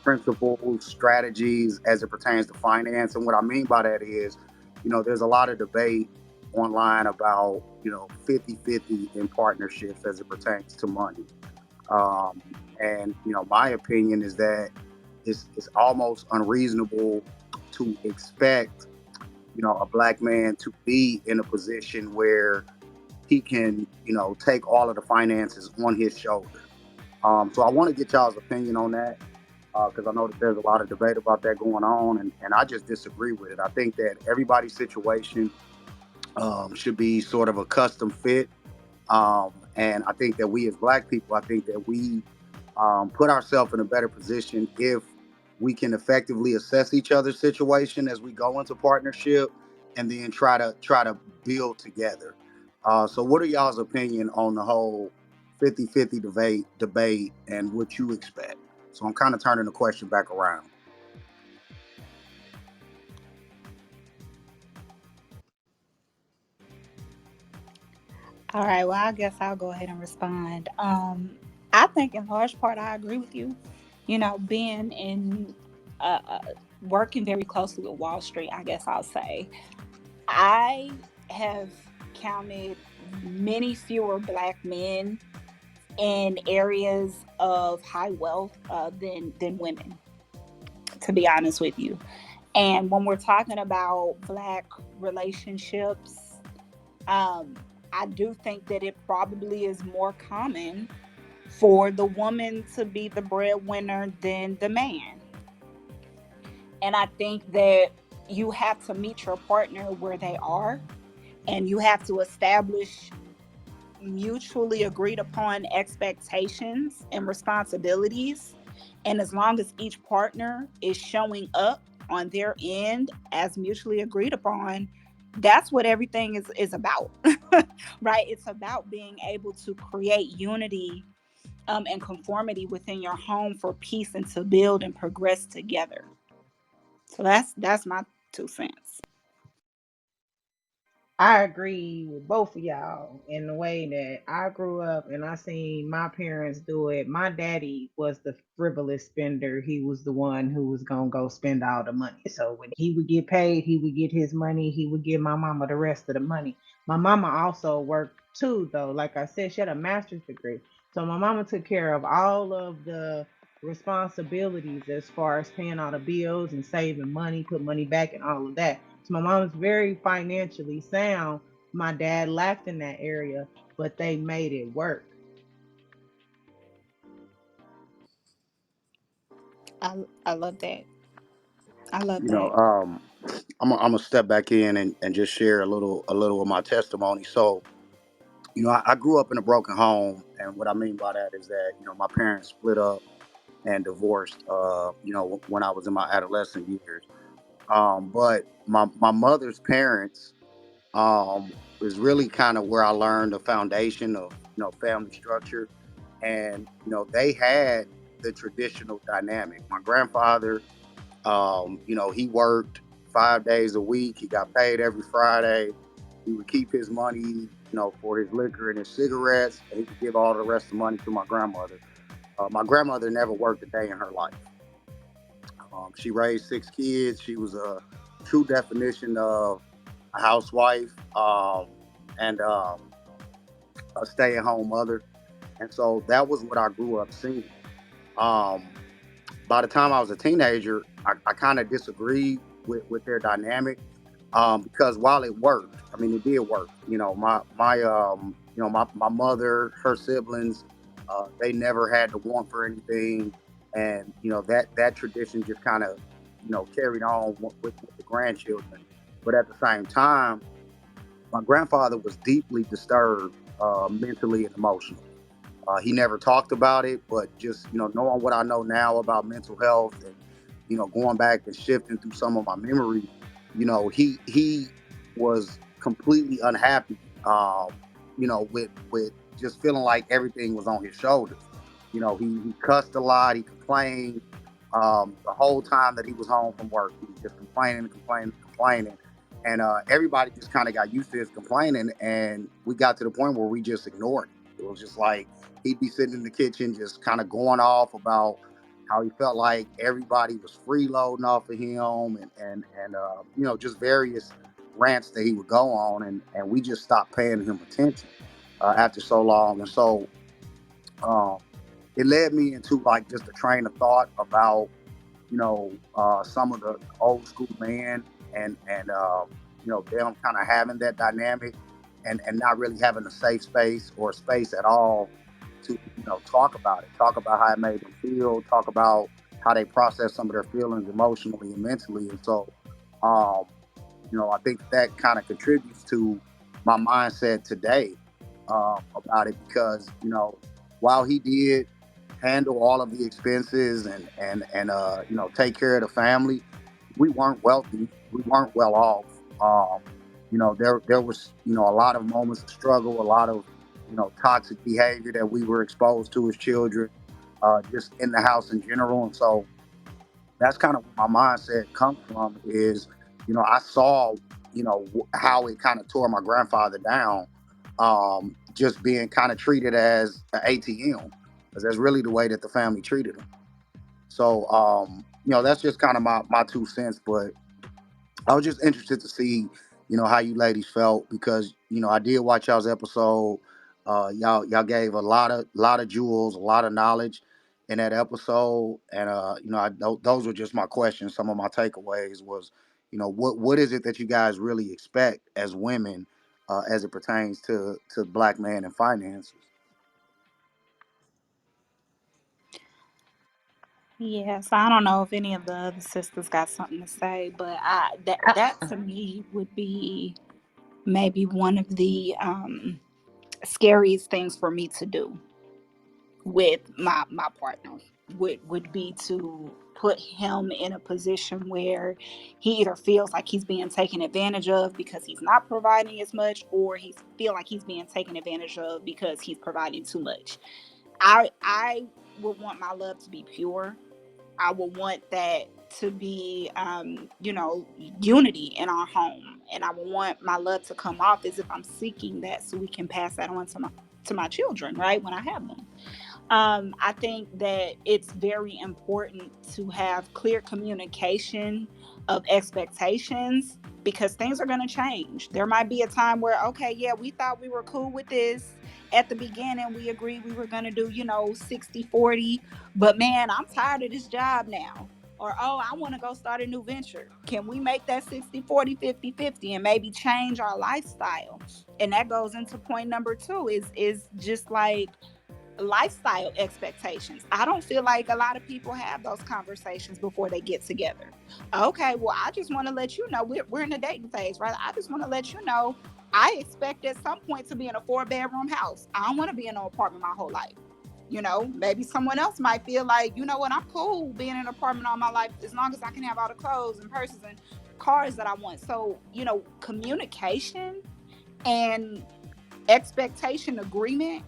principles, strategies as it pertains to finance. And what I mean by that is, there's a lot of debate online about, 50-50 in partnerships as it pertains to money. Um, and, my opinion is that it's almost unreasonable to expect, a black man to be in a position where he can, take all of the finances on his shoulders. So I want to get y'all's opinion on that because I know that there's a lot of debate about that going on, and I just disagree with it. I think that everybody's situation should be sort of a custom fit, and I think that we as black people, I think that we put ourselves in a better position if we can effectively assess each other's situation as we go into partnership, and then try to build together. So, what are y'all's opinion on the whole 50-50 debate and what you expect? So, I'm kind of turning the question back around. All right, well, I guess I'll go ahead and respond. I think in large part I agree with you. You know, being in working very closely with Wall Street, I guess I'll say I have counted many fewer black men in areas of high wealth than women, to be honest with you. And when we're talking about black relationships, I do think that it probably is more common for the woman to be the breadwinner than the man. And I think that you have to meet your partner where they are, and you have to establish mutually agreed upon expectations and responsibilities. And as long as each partner is showing up on their end as mutually agreed upon, that's what everything is about. Right? It's about being able to create unity and conformity within your home for peace and to build and progress together. So that's my 2 cents. I agree with both of y'all in the way that I grew up and I seen my parents do it. My daddy was the frivolous spender. He was the one who was gonna go spend all the money. So when he would get paid, he would get his money. He would give my mama the rest of the money. My mama also worked too, though. Like I said, she had a master's degree. So my mama took care of all of the responsibilities as far as paying all the bills and saving money, put money back and all of that. So my mom's very financially sound. My dad lacked in that area, but they made it work. I love that. I love You know, that. I'm gonna step back in and just share a little of my testimony. So, I grew up in a broken home, and what I mean by that is that my parents split up and divorced. When I was in my adolescent years. But my mother's parents is really kind of where I learned the foundation of family structure, and they had the traditional dynamic. My grandfather, he worked 5 days a week. He got paid every Friday. He would keep his money, for his liquor and his cigarettes, and he would give all the rest of the money to my grandmother. My grandmother never worked a day in her life. She raised 6 kids. She was a true definition of a housewife, and a stay-at-home mother. And so that was what I grew up seeing. Um, by the time I was a teenager, I kind of disagreed with their dynamic, because while it worked, I mean, it did work. My mother, her siblings, they never had to want for anything, and that tradition just kind of carried on with the grandchildren. But at the same time, my grandfather was deeply disturbed, mentally and emotionally. He never talked about it, but just knowing what I know now about mental health, and going back and shifting through some of my memories, he was completely unhappy. With just feeling like everything was on his shoulders. He cussed a lot. He complained. The whole time that he was home from work, he was just complaining and complaining and complaining. And everybody just kind of got used to his complaining, and we got to the point where we just ignored it. It was just like he'd be sitting in the kitchen just kind of going off about how he felt like everybody was freeloading off of him, and just various rants that he would go on, and we just stopped paying him attention after so long. And so um, it led me into like just a train of thought about some of the old school men, and them kind of having that dynamic, and not really having a safe space or space at all to talk about it, talk about how it made them feel, talk about how they process some of their feelings emotionally and mentally. And so um, I think that kind of contributes to my mindset today, about it, because while he did handle all of the expenses and take care of the family, we weren't wealthy, we weren't well off. There was a lot of moments of struggle, a lot of toxic behavior that we were exposed to as children, just in the house in general. And so that's kind of where my mindset comes from, is I saw how it kind of tore my grandfather down, just being kind of treated as an ATM, because that's really the way that the family treated him. So, that's just kind of my 2 cents. But I was just interested to see, how you ladies felt, because I did watch y'all's episode. Y'all gave a lot of jewels, a lot of knowledge in that episode, and those were just my questions. Some of my takeaways was, what is it that you guys really expect as women, as it pertains to black man and finances. Yeah, so I don't know if any of the other sisters got something to say, but that to me would be maybe one of the scariest things for me to do with my partner would be to put him in a position where he either feels like he's being taken advantage of because he's not providing as much, or he feel like he's being taken advantage of because he's providing too much. I would want my love to be pure. I would want that to be, unity in our home, and I would want my love to come off as if I'm seeking that, so we can pass that on to my children, right, when I have them. I think that it's very important to have clear communication of expectations, because things are going to change. There might be a time where, okay, yeah, we thought we were cool with this at the beginning. We agreed we were going to do, 60-40, but man, I'm tired of this job now. Or, oh, I want to go start a new venture. Can we make that 60-40, 50-50, and maybe change our lifestyle? And that goes into point number two, is just like lifestyle expectations. I don't feel like a lot of people have those conversations before they get together. Okay, well, I just want to let you know we're in the dating phase, right? I just want to let you know I expect at some point to be in a 4-bedroom house. I don't want to be in an apartment my whole life. Maybe someone else might feel like, you know what, I'm cool being in an apartment all my life as long as I can have all the clothes and purses and cars that I want. So, communication and expectation agreement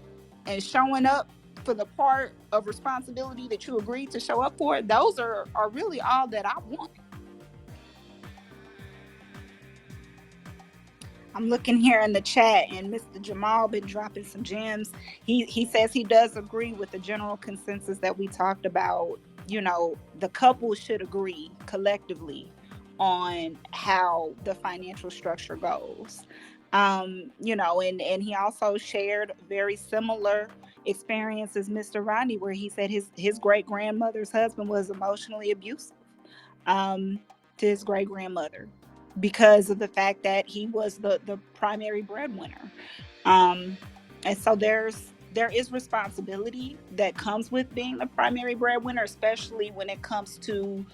and showing up for the part of responsibility that you agreed to show up for, those are really all that I want. I'm looking here in the chat, and Mr. Jamal been dropping some gems. He says he does agree with the general consensus that we talked about. The couple should agree collectively on how the financial structure goes. And he also shared very similar experiences, Mr. Rodney, where he said his great grandmother's husband was emotionally abusive, um, to his great grandmother, because of the fact that he was the primary breadwinner. Um, and so there is responsibility that comes with being the primary breadwinner, especially when it comes to,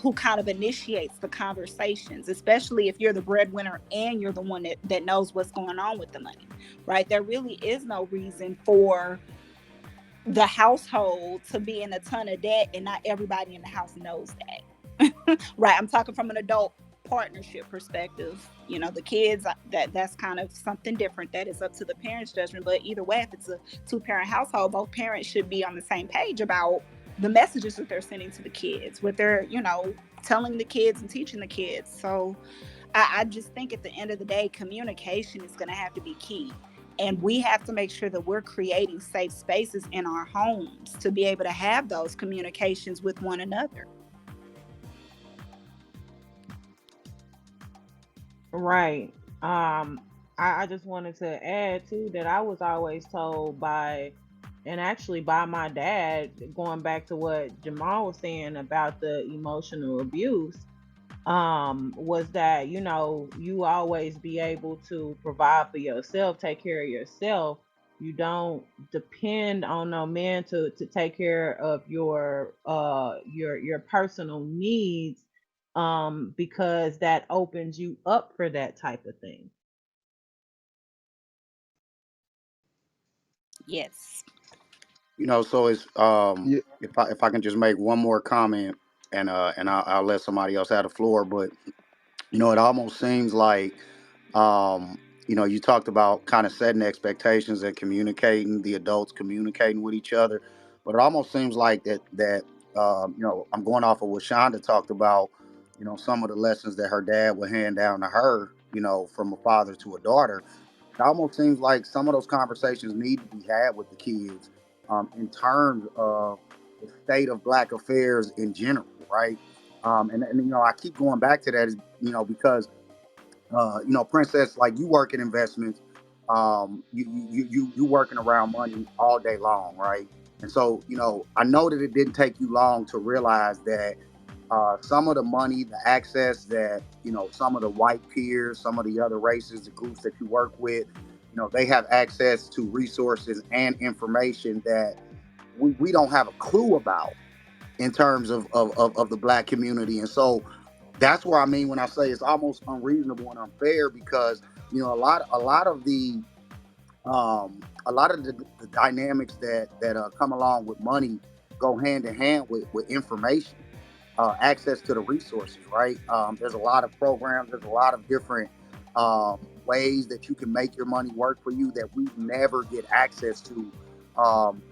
who kind of initiates the conversations, especially if you're the breadwinner and you're the one that knows what's going on with the money, right? There really is no reason for the household to be in a ton of debt and not everybody in the house knows that. Right, I'm talking from an adult partnership perspective. The kids, that's kind of something different. That is up to the parents' judgment. But either way, if it's a two-parent household, both parents should be on the same page about the messages that they're sending to the kids, what they're, telling the kids and teaching the kids. So I just think at the end of the day, communication is going to have to be key. And we have to make sure that we're creating safe spaces in our homes to be able to have those communications with one another. Right. I just wanted to add too that I was always told by, and actually by my dad, going back to what Jamal was saying about the emotional abuse, was that, you always be able to provide for yourself, take care of yourself. You don't depend on no man to take care of your personal needs, because that opens you up for that type of thing. Yes. So it's Yeah, if I can just make one more comment, and I'll let somebody else have the floor. But it almost seems like, you talked about kind of setting expectations and communicating, the adults communicating with each other, but it almost seems like that I'm going off of what Shonda talked about. Some of the lessons that her dad would hand down to her, from a father to a daughter. It almost seems like some of those conversations need to be had with the kids, in terms of the state of Black affairs in general, right? And I keep going back to that, is because Princess, like, you work in investments. You working around money all day long, right? And so, I know that it didn't take you long to realize that some of the money, the access that some of the white peers, some of the other races, the groups that you work with, they have access to resources and information that we don't have a clue about in terms of the Black community. And so that's where I mean when I say it's almost unreasonable and unfair, because a lot of the dynamics that come along with money go hand in hand with information, access to the resources, right? There's a lot of programs, there's a lot of different ways that you can make your money work for you that we never get access to,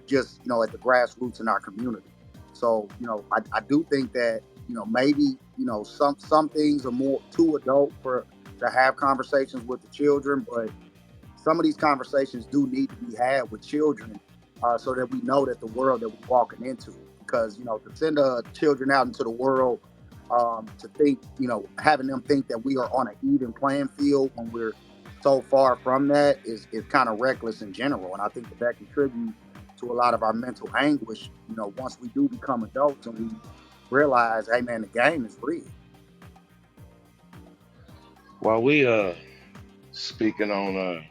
just at the grassroots in our community. So I do think that maybe some things are more too adult for to have conversations with the children, but some of these conversations do need to be had with children, so that we know that the world that we're walking into. Because to send children out into the world, to think, having them think that we are on an even playing field when we're so far from that is kind of reckless in general. And I think that contributes to a lot of our mental anguish. Once we do become adults and we realize, hey man, the game is real. While we speaking on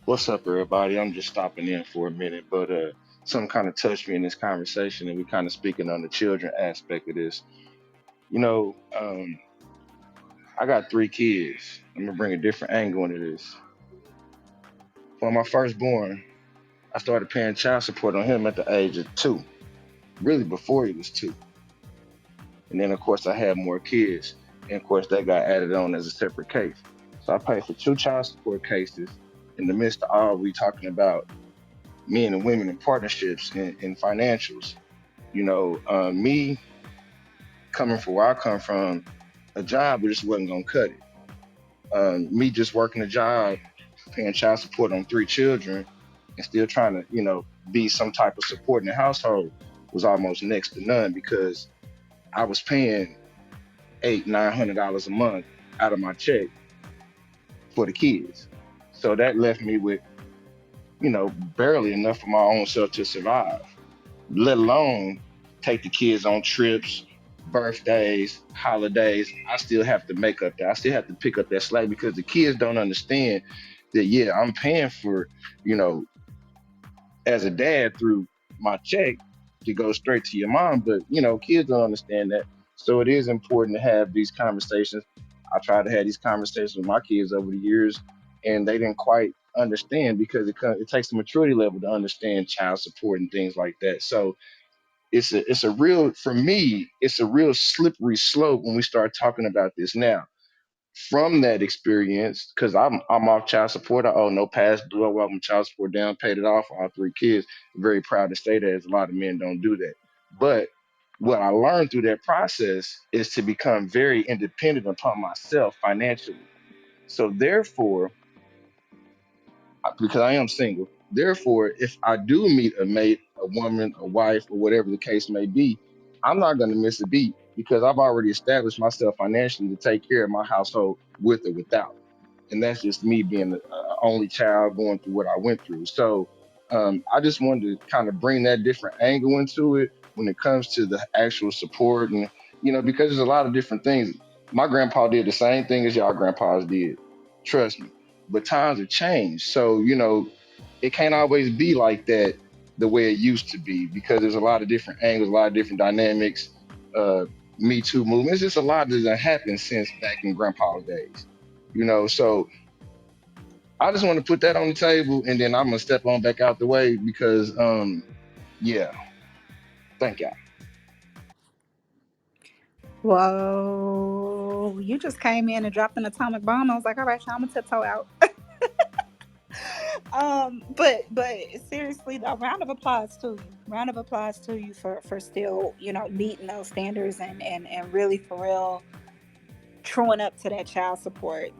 what's up everybody, I'm just stopping in for a minute, but some kind of touched me in this conversation and we kind of speaking on the children aspect of this. You know, I got 3 kids. I'm gonna bring a different angle into this. For my firstborn, I started paying child support on him at the age of 2, really before he was 2. And then of course I had more kids, and of course that got added on as a separate case. So I paid for 2 child support cases in the midst of all we talking about men and women in partnerships and financials. Me coming from where I come from, a job just wasn't gonna cut it. Me just working a job, paying child support on 3 children, and still trying to, be some type of support in the household was almost next to none because I was paying $800-900 a month out of my check for the kids. So that left me with, barely enough for my own self to survive, let alone take the kids on trips, birthdays, holidays. I still have to make up that. I still have to pick up that slack because the kids don't understand that, yeah, I'm paying for, you know, as a dad through my check to go straight to your mom. But, kids don't understand that. So it is important to have these conversations. I tried to have these conversations with my kids over the years, and they didn't quite understand because it takes a maturity level to understand child support and things like that. So it's a real for me it's a real slippery slope when we start talking about this now from that experience because I'm off child support. I owe no past due. I walked my child support down, paid it off for all 3 kids. Very proud to say that, as a lot of men don't do that. But what I learned through that process is to become very independent upon myself financially. So therefore, because I am single. Therefore, if I do meet a mate, a woman, a wife, or whatever the case may be, I'm not going to miss a beat because I've already established myself financially to take care of my household with or without. And that's just me being the only child going through what I went through. So I just wanted to kind of bring that different angle into it when it comes to the actual support. And, because there's a lot of different things. My grandpa did the same thing as y'all grandpas did. Trust me. But times have changed. So, it can't always be like that the way it used to be because there's a lot of different angles, a lot of different dynamics. Uh, Me Too movement. It's just a lot that has happened since back in grandpa's days. So I just want to put that on the table, and then I'm gonna step on back out the way because, yeah, thank y'all. Whoa, you just came in and dropped an atomic bomb. I was like, all right, y'all, I'm gonna tiptoe out. But seriously though, round of applause to you. Round of applause to you for still, meeting those standards and really for real truing up to that child support.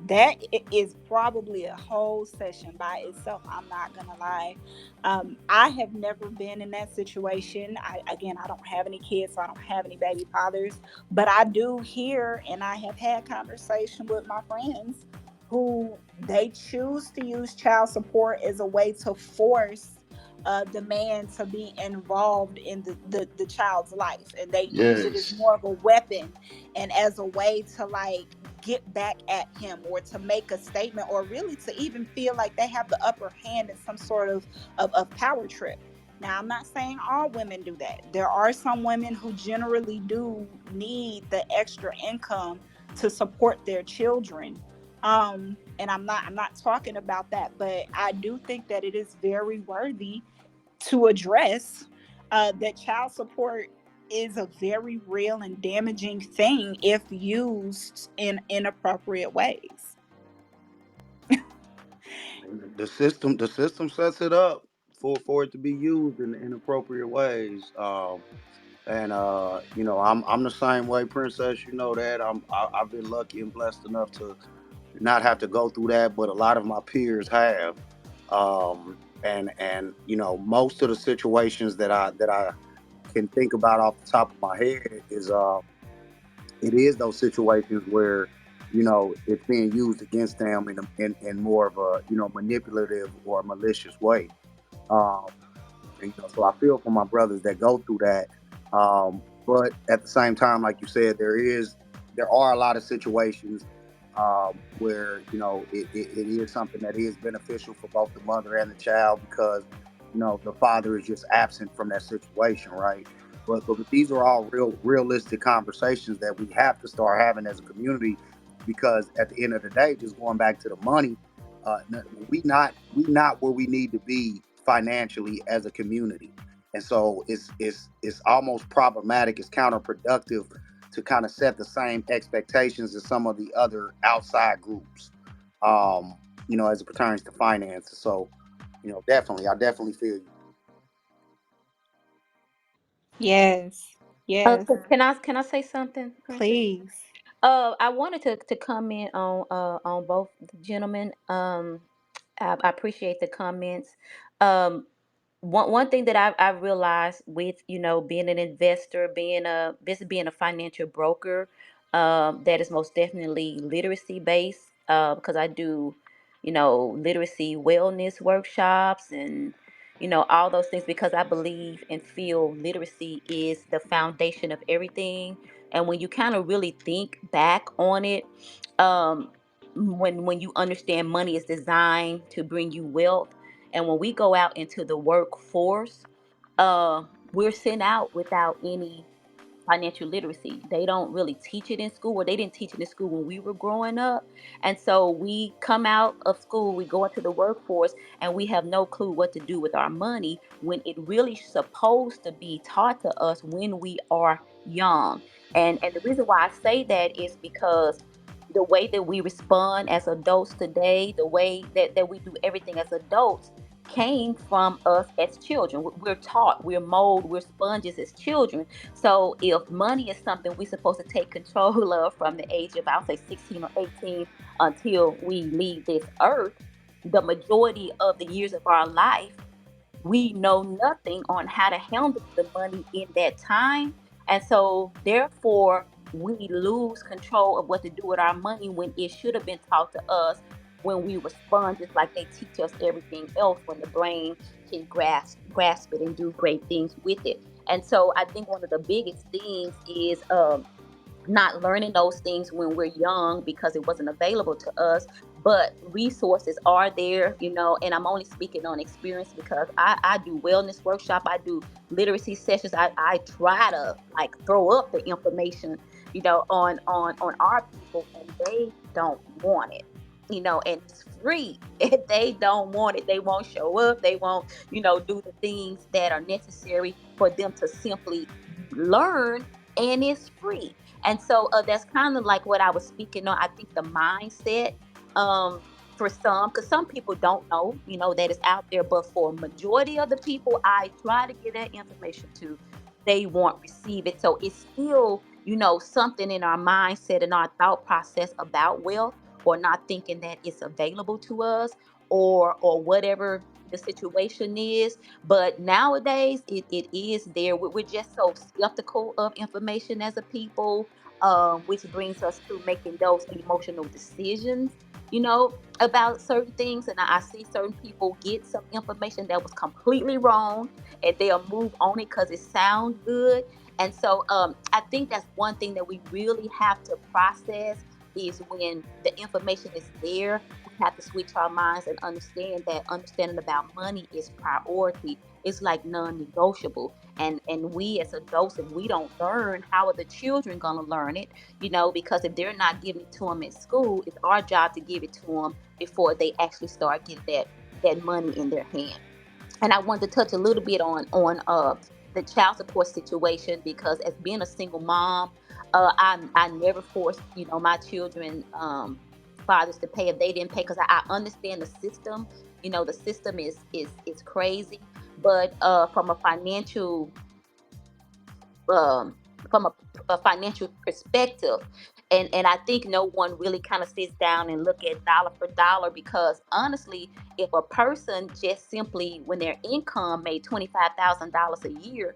Is probably a whole session by itself. I'm not gonna lie. I have never been in that situation. I don't have any kids, so I don't have any baby fathers. But I do hear, and I have had conversation with my friends who they choose to use child support as a way to force the man to be involved in the child's life, and they use it as Yes. more of a weapon and as a way to like get back at him or to make a statement or really to even feel like they have the upper hand in some sort of power trip. Now, I'm not saying all women do that. There are some women who generally do need the extra income to support their children. And I'm not talking about that, but I do think that it is very worthy to address that child support is a very real and damaging thing if used in inappropriate ways. The system sets it up for it to be used in inappropriate ways. And I'm the same way, Princess. You know that I've been lucky and blessed enough to not have to go through that, but a lot of my peers have. And most of the situations that I can think about off the top of my head is it is those situations where it's being used against them in more of a manipulative or malicious way. Um, so I feel for my brothers that go through that. But at the same time, like you said, there are a lot of situations where it is something that is beneficial for both the mother and the child because the father is just absent from that situation, right? But these are all realistic conversations that we have to start having as a community because at the end of the day, just going back to the money, we not where we need to be financially as a community, and so it's almost problematic. It's counterproductive to kind of set the same expectations as some of the other outside groups, as it pertains to finances. So, definitely, I definitely feel you. Yes. Yes. Can I say something, Princess? Please. I wanted to comment on both the gentlemen. I appreciate the comments. Um, one thing that I realized with being an investor, being a financial broker, that is most definitely literacy based. Because I do literacy wellness workshops and all those things because I believe and feel literacy is the foundation of everything. And when you kind of really think back on it, um, when you understand money is designed to bring you wealth, and when we go out into the workforce, uh, we're sent out without any financial literacy. They don't really teach it in school, or they didn't teach it in school when we were growing up. And so we come out of school, we go into the workforce, and we have no clue what to do with our money when it really supposed to be taught to us when we are young. And the reason why I say that is because the way that we respond as adults today, the way that we do everything as adults came from us as children. We're taught, we're molded, we're sponges as children. So if money is something we're supposed to take control of from the age of, I'll say 16 or 18 until we leave this earth, the majority of the years of our life, we know nothing on how to handle the money in that time. And so, therefore, we lose control of what to do with our money when it should have been taught to us when we were sponges, like they teach us everything else, when the brain can grasp it and do great things with it. And so, I think one of the biggest things is not learning those things when we're young because it wasn't available to us, but resources are there, and I'm only speaking on experience because I do wellness workshop, I do literacy sessions, I try to like throw up the information on our people, and they don't want it, and it's free. If they don't want it, they won't show up, they won't do the things that are necessary for them to simply learn, and it's free. And so that's kind of like what I was speaking on. I think the mindset, um, for some, because some people don't know, that it's out there, but for majority of the people I try to get that information to, they won't receive it. So it's still, something in our mindset and our thought process about wealth, or not thinking that it's available to us, or whatever the situation is. But nowadays it is there. We're just so skeptical of information as a people, which brings us to making those emotional decisions, about certain things. And I see certain people get some information that was completely wrong, and they'll move on it because it sounds good. And so I think that's one thing that we really have to process, is when the information is there, we have to switch our minds and understand that understanding about money is priority. It's like non-negotiable. And we as adults, if we don't learn, how are the children going to learn it? Because if they're not giving it to them at school, it's our job to give it to them before they actually start getting that money in their hand. And I wanted to touch a little bit on the child support situation, because as being a single mom, I never forced my children fathers to pay if they didn't pay, because I understand the system. The system is crazy, but um, from a financial perspective. And I think no one really kind of sits down and look at dollar for dollar, because honestly, if a person just simply, when their income made $25,000 a year,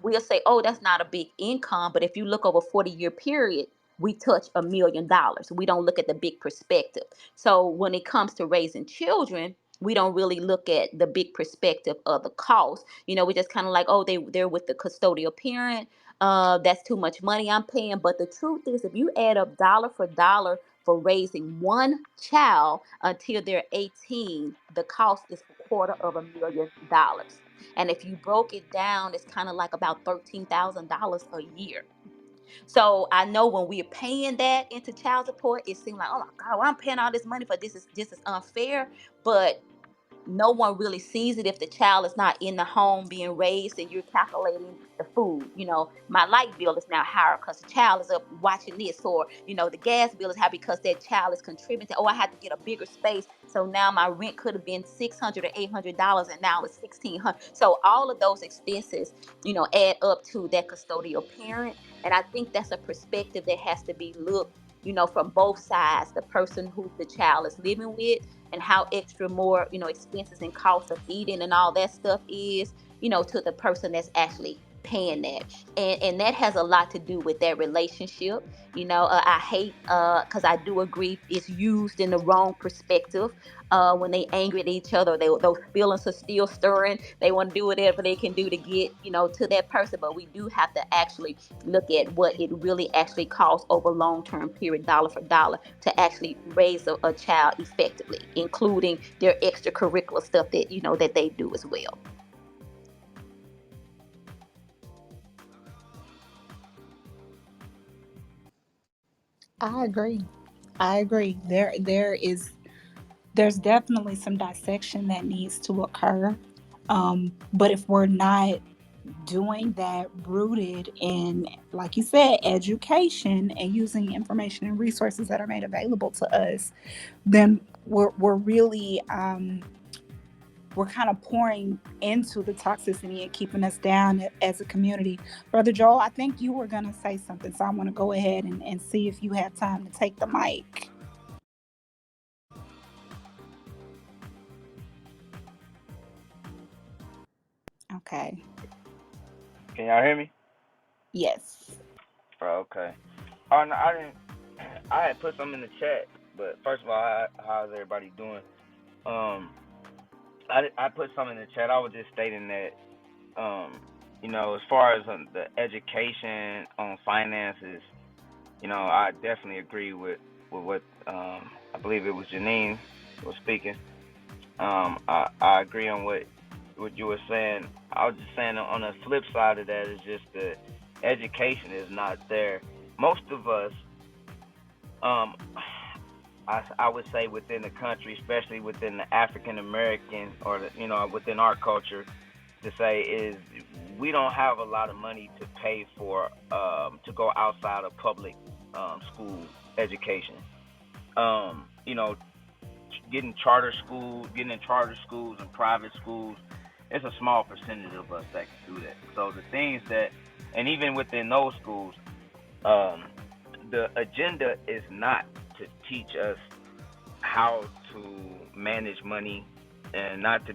we'll say, oh, that's not a big income. But if you look over a 40-year period, we touch $1 million. We don't look at the big perspective. So when it comes to raising children, we don't really look at the big perspective of the cost. We just kind of like, oh, they're with the custodial parent. That's too much money I'm paying. But the truth is, if you add up dollar for dollar for raising one child until they're 18, the cost is $250,000. And if you broke it down, it's kind of like about $13,000 a year. So I know when we're paying that into child support, it seems like, oh my God, well, I'm paying all this money for this is unfair. But no one really sees it if the child is not in the home being raised, and you're calculating the food. My light bill is now higher because the child is up watching this, or the gas bill is high because that child is contributing. Oh, I had to get a bigger space, so now my rent could have been $600 or $800, and now it's $1,600. So all of those expenses, add up to that custodial parent. And I think that's a perspective that has to be looked, from both sides: the person who the child is living with, and how extra more, expenses and cost of eating and all that stuff is, to the person that's actually paying that. And that has a lot to do with that relationship. I hate, because I do agree it's used in the wrong perspective. When they angry at each other, those feelings are still stirring. They want to do whatever they can do to get, to that person. But we do have to actually look at what it really actually costs over long-term period, dollar for dollar, to actually raise a child effectively, including their extracurricular stuff that they do as well. I agree. I agree. There's definitely some dissection that needs to occur. But if we're not doing that rooted in, like you said, education and using information and resources that are made available to us, then we're really we're kind of pouring into the toxicity and keeping us down as a community. Brother Joel, I think you were going to say something, so I want to go ahead and see if you have time to take the mic. Okay. Can y'all hear me? Yes. Okay. Oh no, I didn't. I had put some in the chat, but first of all, how's everybody doing? Um, I put some in the chat. I was just stating that, as far as the education on finances, I definitely agree with what I believe it was Janine was speaking. I agree on what you were saying. I was just saying on the flip side of that is just the education is not there. Most of us, um, I would say within the country, especially within the African American or within our culture, to say is we don't have a lot of money to pay for to go outside of public school education. Um, you know, getting in charter schools and private schools, it's a small percentage of us that can do that. So the things that, and even within those schools, Um, the agenda is not to teach us how to manage money, and it's not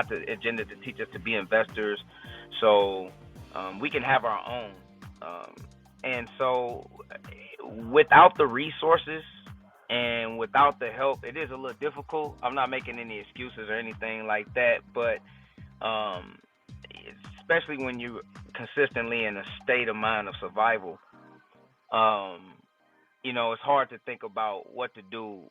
the agenda to teach us to be investors. So we can have our own. And so without the resources and without the help, it is a little difficult. I'm not making any excuses or anything like that, but um, especially when you're consistently in a state of mind of survival, um, it's hard to think about what to do,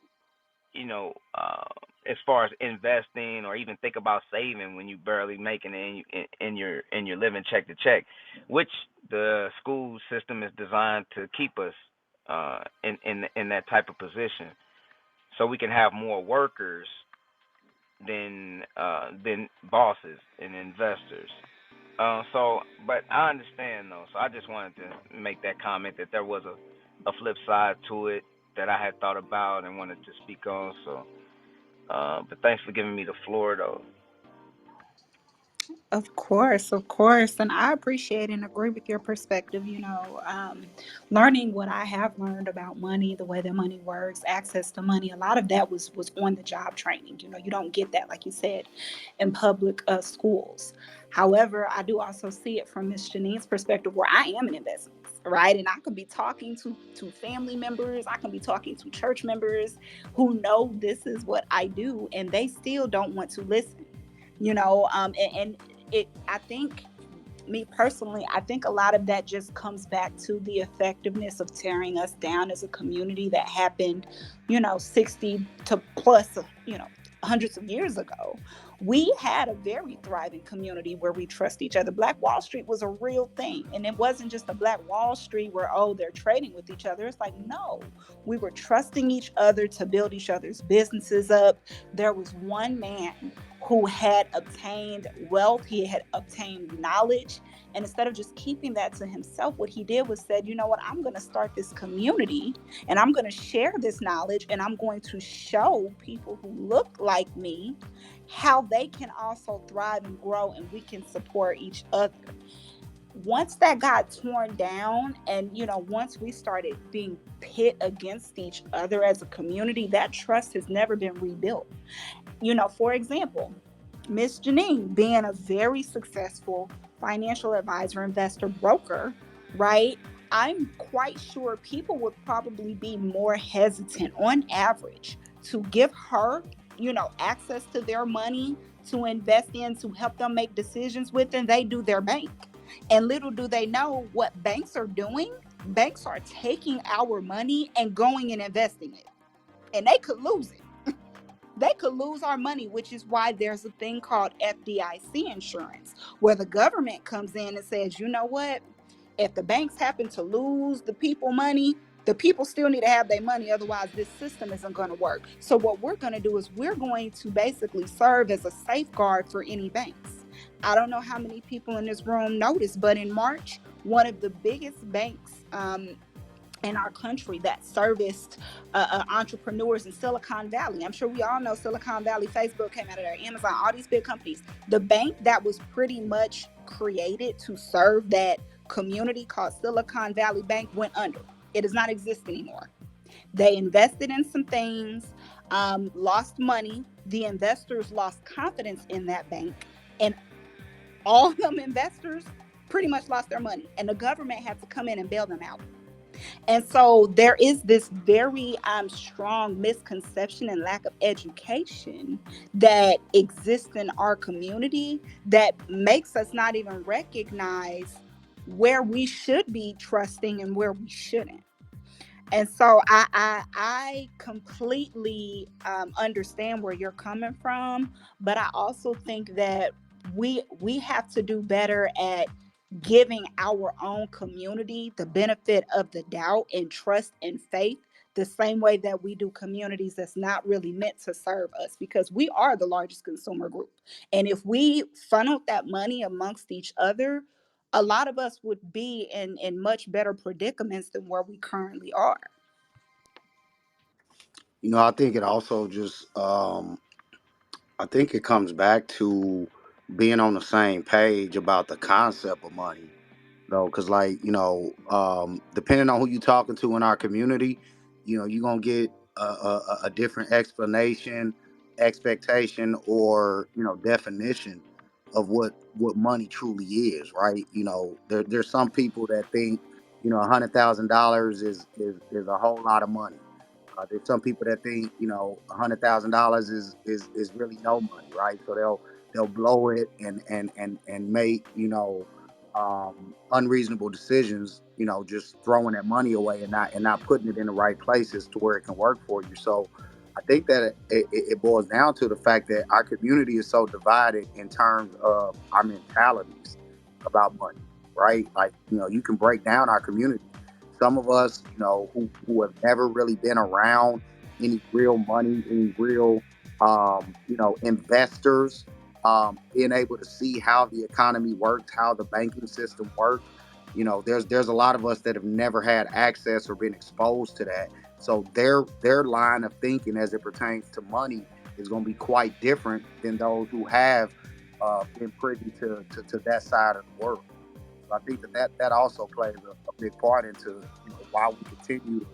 you know, uh, as far as investing or even think about saving when you barely making it in your living check to check, which the school system is designed to keep us in that type of position, so we can have more workers than bosses and investors. But I understand though. So I just wanted to make that comment that there was a flip side to it that I had thought about and wanted to speak on. So, but thanks for giving me the floor though. Of course, of course. And I appreciate and agree with your perspective. Learning what I have learned about money, the way that money works, access to money, a lot of that was on the job training. You don't get that, like you said, in public schools. However, I do also see it from Miss Janine's perspective where I am in investments, right? And I could be talking to family members, I can be talking to church members who know this is what I do, and they still don't want to listen. And it I think, me personally, I think a lot of that just comes back to the effectiveness of tearing us down as a community that happened, 60 to plus, hundreds of years ago. We had a very thriving community where we trust each other. Black Wall Street was a real thing. And it wasn't just a Black Wall Street where, oh, they're trading with each other. It's like, no, we were trusting each other to build each other's businesses up. There was one man who had obtained wealth, he had obtained knowledge, and instead of just keeping that to himself, what he did was said, you know what, I'm going to start this community and I'm going to share this knowledge and I'm going to show people who look like me how they can also thrive and grow and we can support each other. Once that got torn down, and once we started being pit against each other as a community, that trust has never been rebuilt. For example, Miss Janine being a very successful financial advisor, investor, broker, right? I'm quite sure people would probably be more hesitant on average to give her, access to their money to invest in, to help them make decisions with, than they do their bank. And little do they know what banks are doing. Banks are taking our money and going and investing it, and they could lose it. They could lose our money, which is why there's a thing called FDIC insurance, where the government comes in and says, you know what? If the banks happen to lose the people money, the people still need to have their money. Otherwise, this system isn't going to work. So, what we're going to do is we're going to basically serve as a safeguard for any banks. I don't know how many people in this room noticed, but in March, one of the biggest banks in our country that serviced entrepreneurs in Silicon Valley. I'm sure we all know Silicon Valley, Facebook came out of there, Amazon, all these big companies. The bank that was pretty much created to serve that community, called Silicon Valley Bank, went under. It does not exist anymore. They invested in some things, lost money. The investors lost confidence in that bank, and all of them investors pretty much lost their money. And the government had to come in and bail them out. And so there is this very strong misconception and lack of education that exists in our community that makes us not even recognize where we should be trusting and where we shouldn't. And so I completely understand where you're coming from, but I also think that we have to do better at giving our own community the benefit of the doubt and trust and faith, the same way that we do communities that's not really meant to serve us, because we are the largest consumer group. And if we funneled that money amongst each other, a lot of us would be in much better predicaments than where we currently are. I think it also just I think it comes back to being on the same page about the concept of money. though, because like depending on who you talking to in our community, you're gonna get a different explanation, expectation, or definition of what money truly is, right? There's some people that think $100,000 is a whole lot of money. There's some people that think $100,000 is really no money, right? So they'll blow it and make unreasonable decisions, just throwing that money away and not putting it in the right places to where it can work for you. So I think that it boils down to the fact that our community is so divided in terms of our mentalities about money, right? Like, you can break down our community. Some of us, who have never really been around any real money, any real, investors, being able to see how the economy works, how the banking system works. There's a lot of us that have never had access or been exposed to that. So their line of thinking as it pertains to money is going to be quite different than those who have been privy to that side of the world. So I think that also plays a big part into why we continue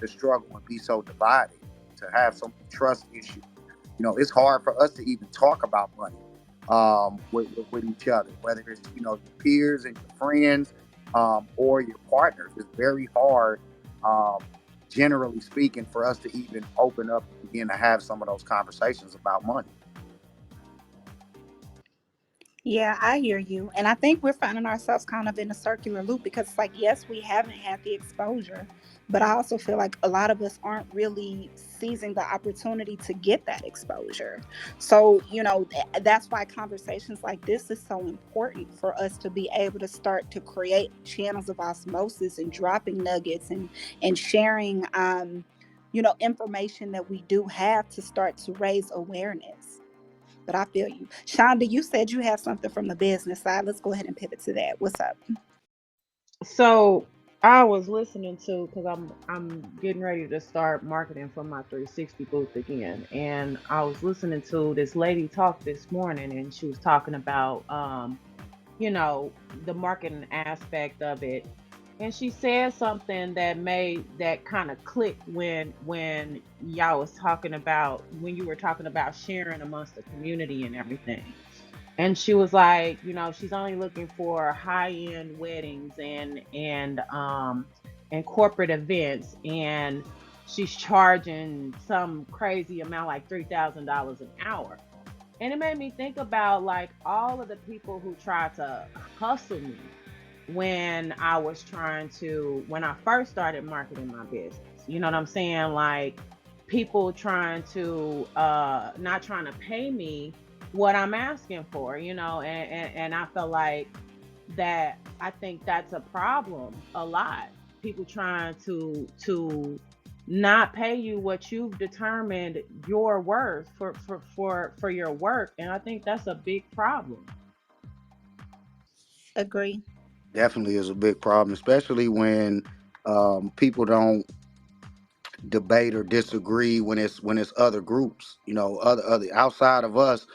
to struggle and be so divided, to have so many trust issues. It's hard for us to even talk about money with each other, whether it's your peers and your friends, or your partners. It's very hard, um, generally speaking, for us to even open up and begin to have some of those conversations about money. Yeah, I hear you. And I think we're finding ourselves kind of in a circular loop because it's like, yes, we haven't had the exposure, but I also feel like a lot of us aren't really seizing the opportunity to get that exposure. So, that's why conversations like this is so important for us to be able to start to create channels of osmosis and dropping nuggets and sharing information that we do have to start to raise awareness. But I feel you. Shonda, you said you have something from the business side. Let's go ahead and pivot to that. What's up? So I was listening to, because I'm getting ready to start marketing for my 360 booth again, and I was listening to this lady talk this morning, and she was talking about the marketing aspect of it. And she said something that kind of clicked when y'all was talking about, when you were talking about sharing amongst the community and everything. And she was like, she's only looking for high-end weddings and corporate events, and she's charging some crazy amount like $3,000 an hour. And it made me think about like all of the people who tried to hustle me when I first started marketing my business. You know what I'm saying? Like people trying to not trying to pay me what I'm asking for, and I feel like that I think that's a problem a lot. People trying to not pay you what you've determined your worth for your work, and I think that's a big problem. Agree. Definitely is a big problem, especially when people don't debate or disagree when it's other groups, other outside of us.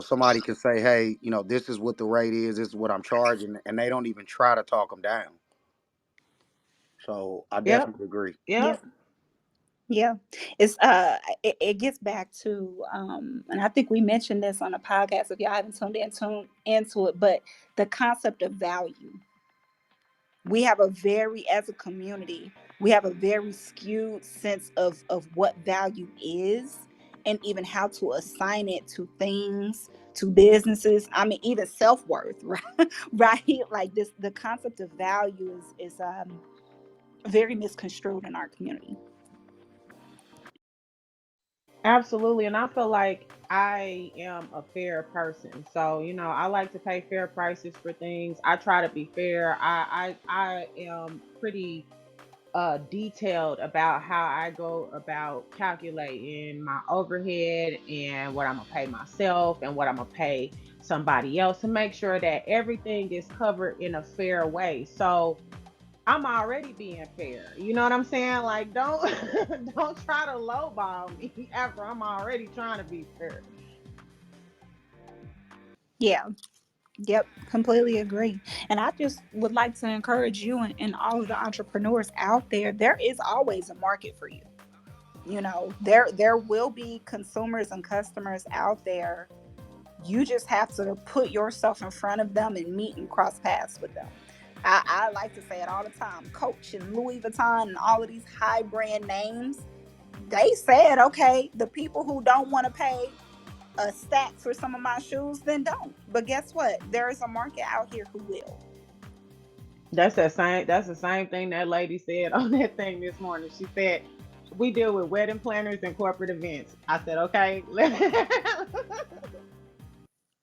Somebody can say, hey, this is what the rate is, this is what I'm charging, and they don't even try to talk them down. So I Yep. definitely agree. Yeah. Yep. Yeah. It gets back to and I think we mentioned this on a podcast if y'all haven't tuned into it, but the concept of value. We have a very, as a community, we have a very skewed sense of what value is and even how to assign it to things, to businesses. I mean, even self-worth, right? Right? Like this, the concept of value is very misconstrued in our community. Absolutely. And I feel like I am a fair person. So, I like to pay fair prices for things. I try to be fair. I am pretty detailed about how I go about calculating my overhead and what I'm gonna pay myself and what I'm gonna pay somebody else to make sure that everything is covered in a fair way. So I'm already being fair. You know what I'm saying? Like don't don't try to lowball me after I'm already trying to be fair. Yeah. Yep, completely agree. And I just would like to encourage you and all of the entrepreneurs out there, there is always a market for you. You know, there will be consumers and customers out there. You just have to put yourself in front of them and meet and cross paths with them. I like to say it all the time. Coach and Louis Vuitton and all of these high brand names, they said, okay, the people who don't want to pay a stack for some of my shoes, then don't. But guess what? There is a market out here who will. That's the same thing that lady said on that thing this morning. She said, we deal with wedding planners and corporate events. I said, okay.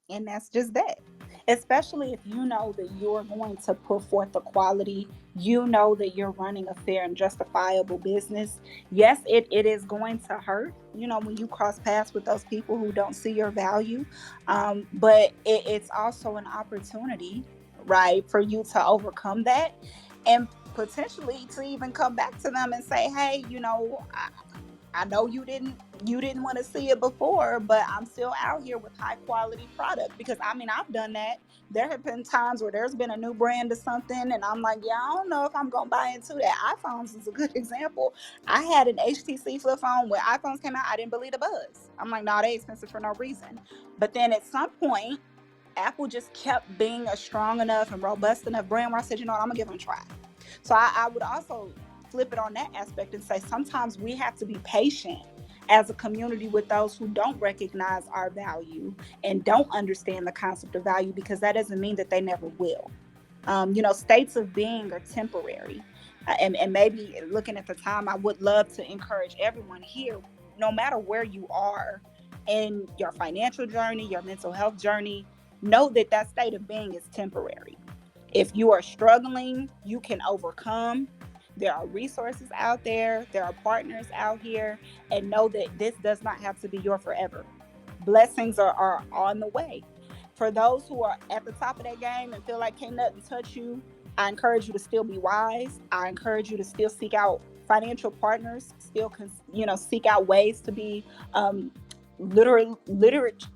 And that's just that. Especially if you know that you're going to put forth the quality, you know that you're running a fair and justifiable business. Yes, it is going to hurt, you know, when you cross paths with those people who don't see your value. But it's also an opportunity, right, for you to overcome that and potentially to even come back to them and say, hey, you know, I know you didn't want to see it before, but I'm still out here with high quality product because I mean I've done that. There have been times where there's been a new brand or something, and I'm like, yeah, I don't know if I'm gonna buy into that. iPhones is a good example. I had an HTC flip phone when iPhones came out. I didn't believe the buzz. I'm like, no, they expensive for no reason. But then at some point, Apple just kept being a strong enough and robust enough brand where I said, you know what, I'm gonna give them a try. So I would also flip it on that aspect and say sometimes we have to be patient as a community with those who don't recognize our value and don't understand the concept of value because that doesn't mean that they never will. You know, states of being are temporary. And maybe looking at the time, I would love to encourage everyone here, no matter where you are in your financial journey, your mental health journey, know that that state of being is temporary. If you are struggling, you can overcome. There are resources out there, there are partners out here, and know that this does not have to be your forever. Blessings are on the way. For those who are at the top of that game and feel like can't nothing touch you, I encourage you to still be wise. I encourage you to still seek out financial partners, still seek out ways to be literate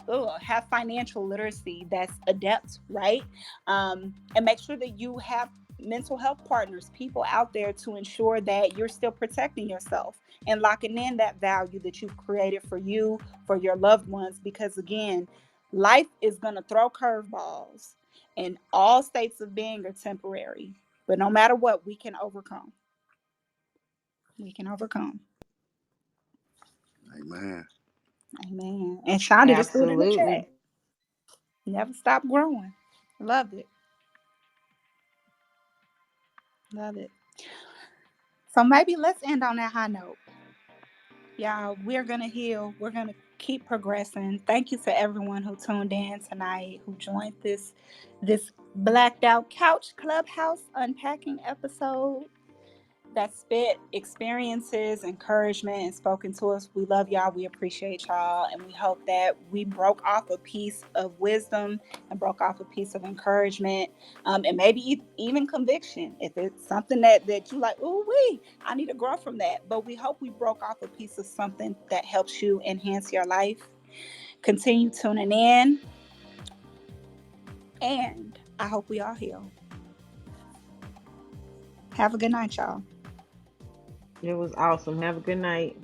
have financial literacy that's adept, right? And make sure that you have mental health partners, people out there to ensure that you're still protecting yourself and locking in that value that you've created for you, for your loved ones. Because again, life is going to throw curveballs, and all states of being are temporary. But no matter what, we can overcome. We can overcome. Amen. Amen. And Shonda just threw it in the chat. Absolutely. Never stop growing. Love it. Love it. So maybe let's end on that high note. Y'all, we're going to heal. We're going to keep progressing. Thank you to everyone who tuned in tonight, who joined this blacked out couch clubhouse unpacking episode that spit experiences, encouragement, and spoken to us. We love y'all. We appreciate y'all. And we hope that we broke off a piece of wisdom and broke off a piece of encouragement, and maybe even conviction. If it's something that you like, ooh, I need to grow from that. But we hope we broke off a piece of something that helps you enhance your life. Continue tuning in. And I hope we all heal. Have a good night, y'all. It was awesome. Have a good night.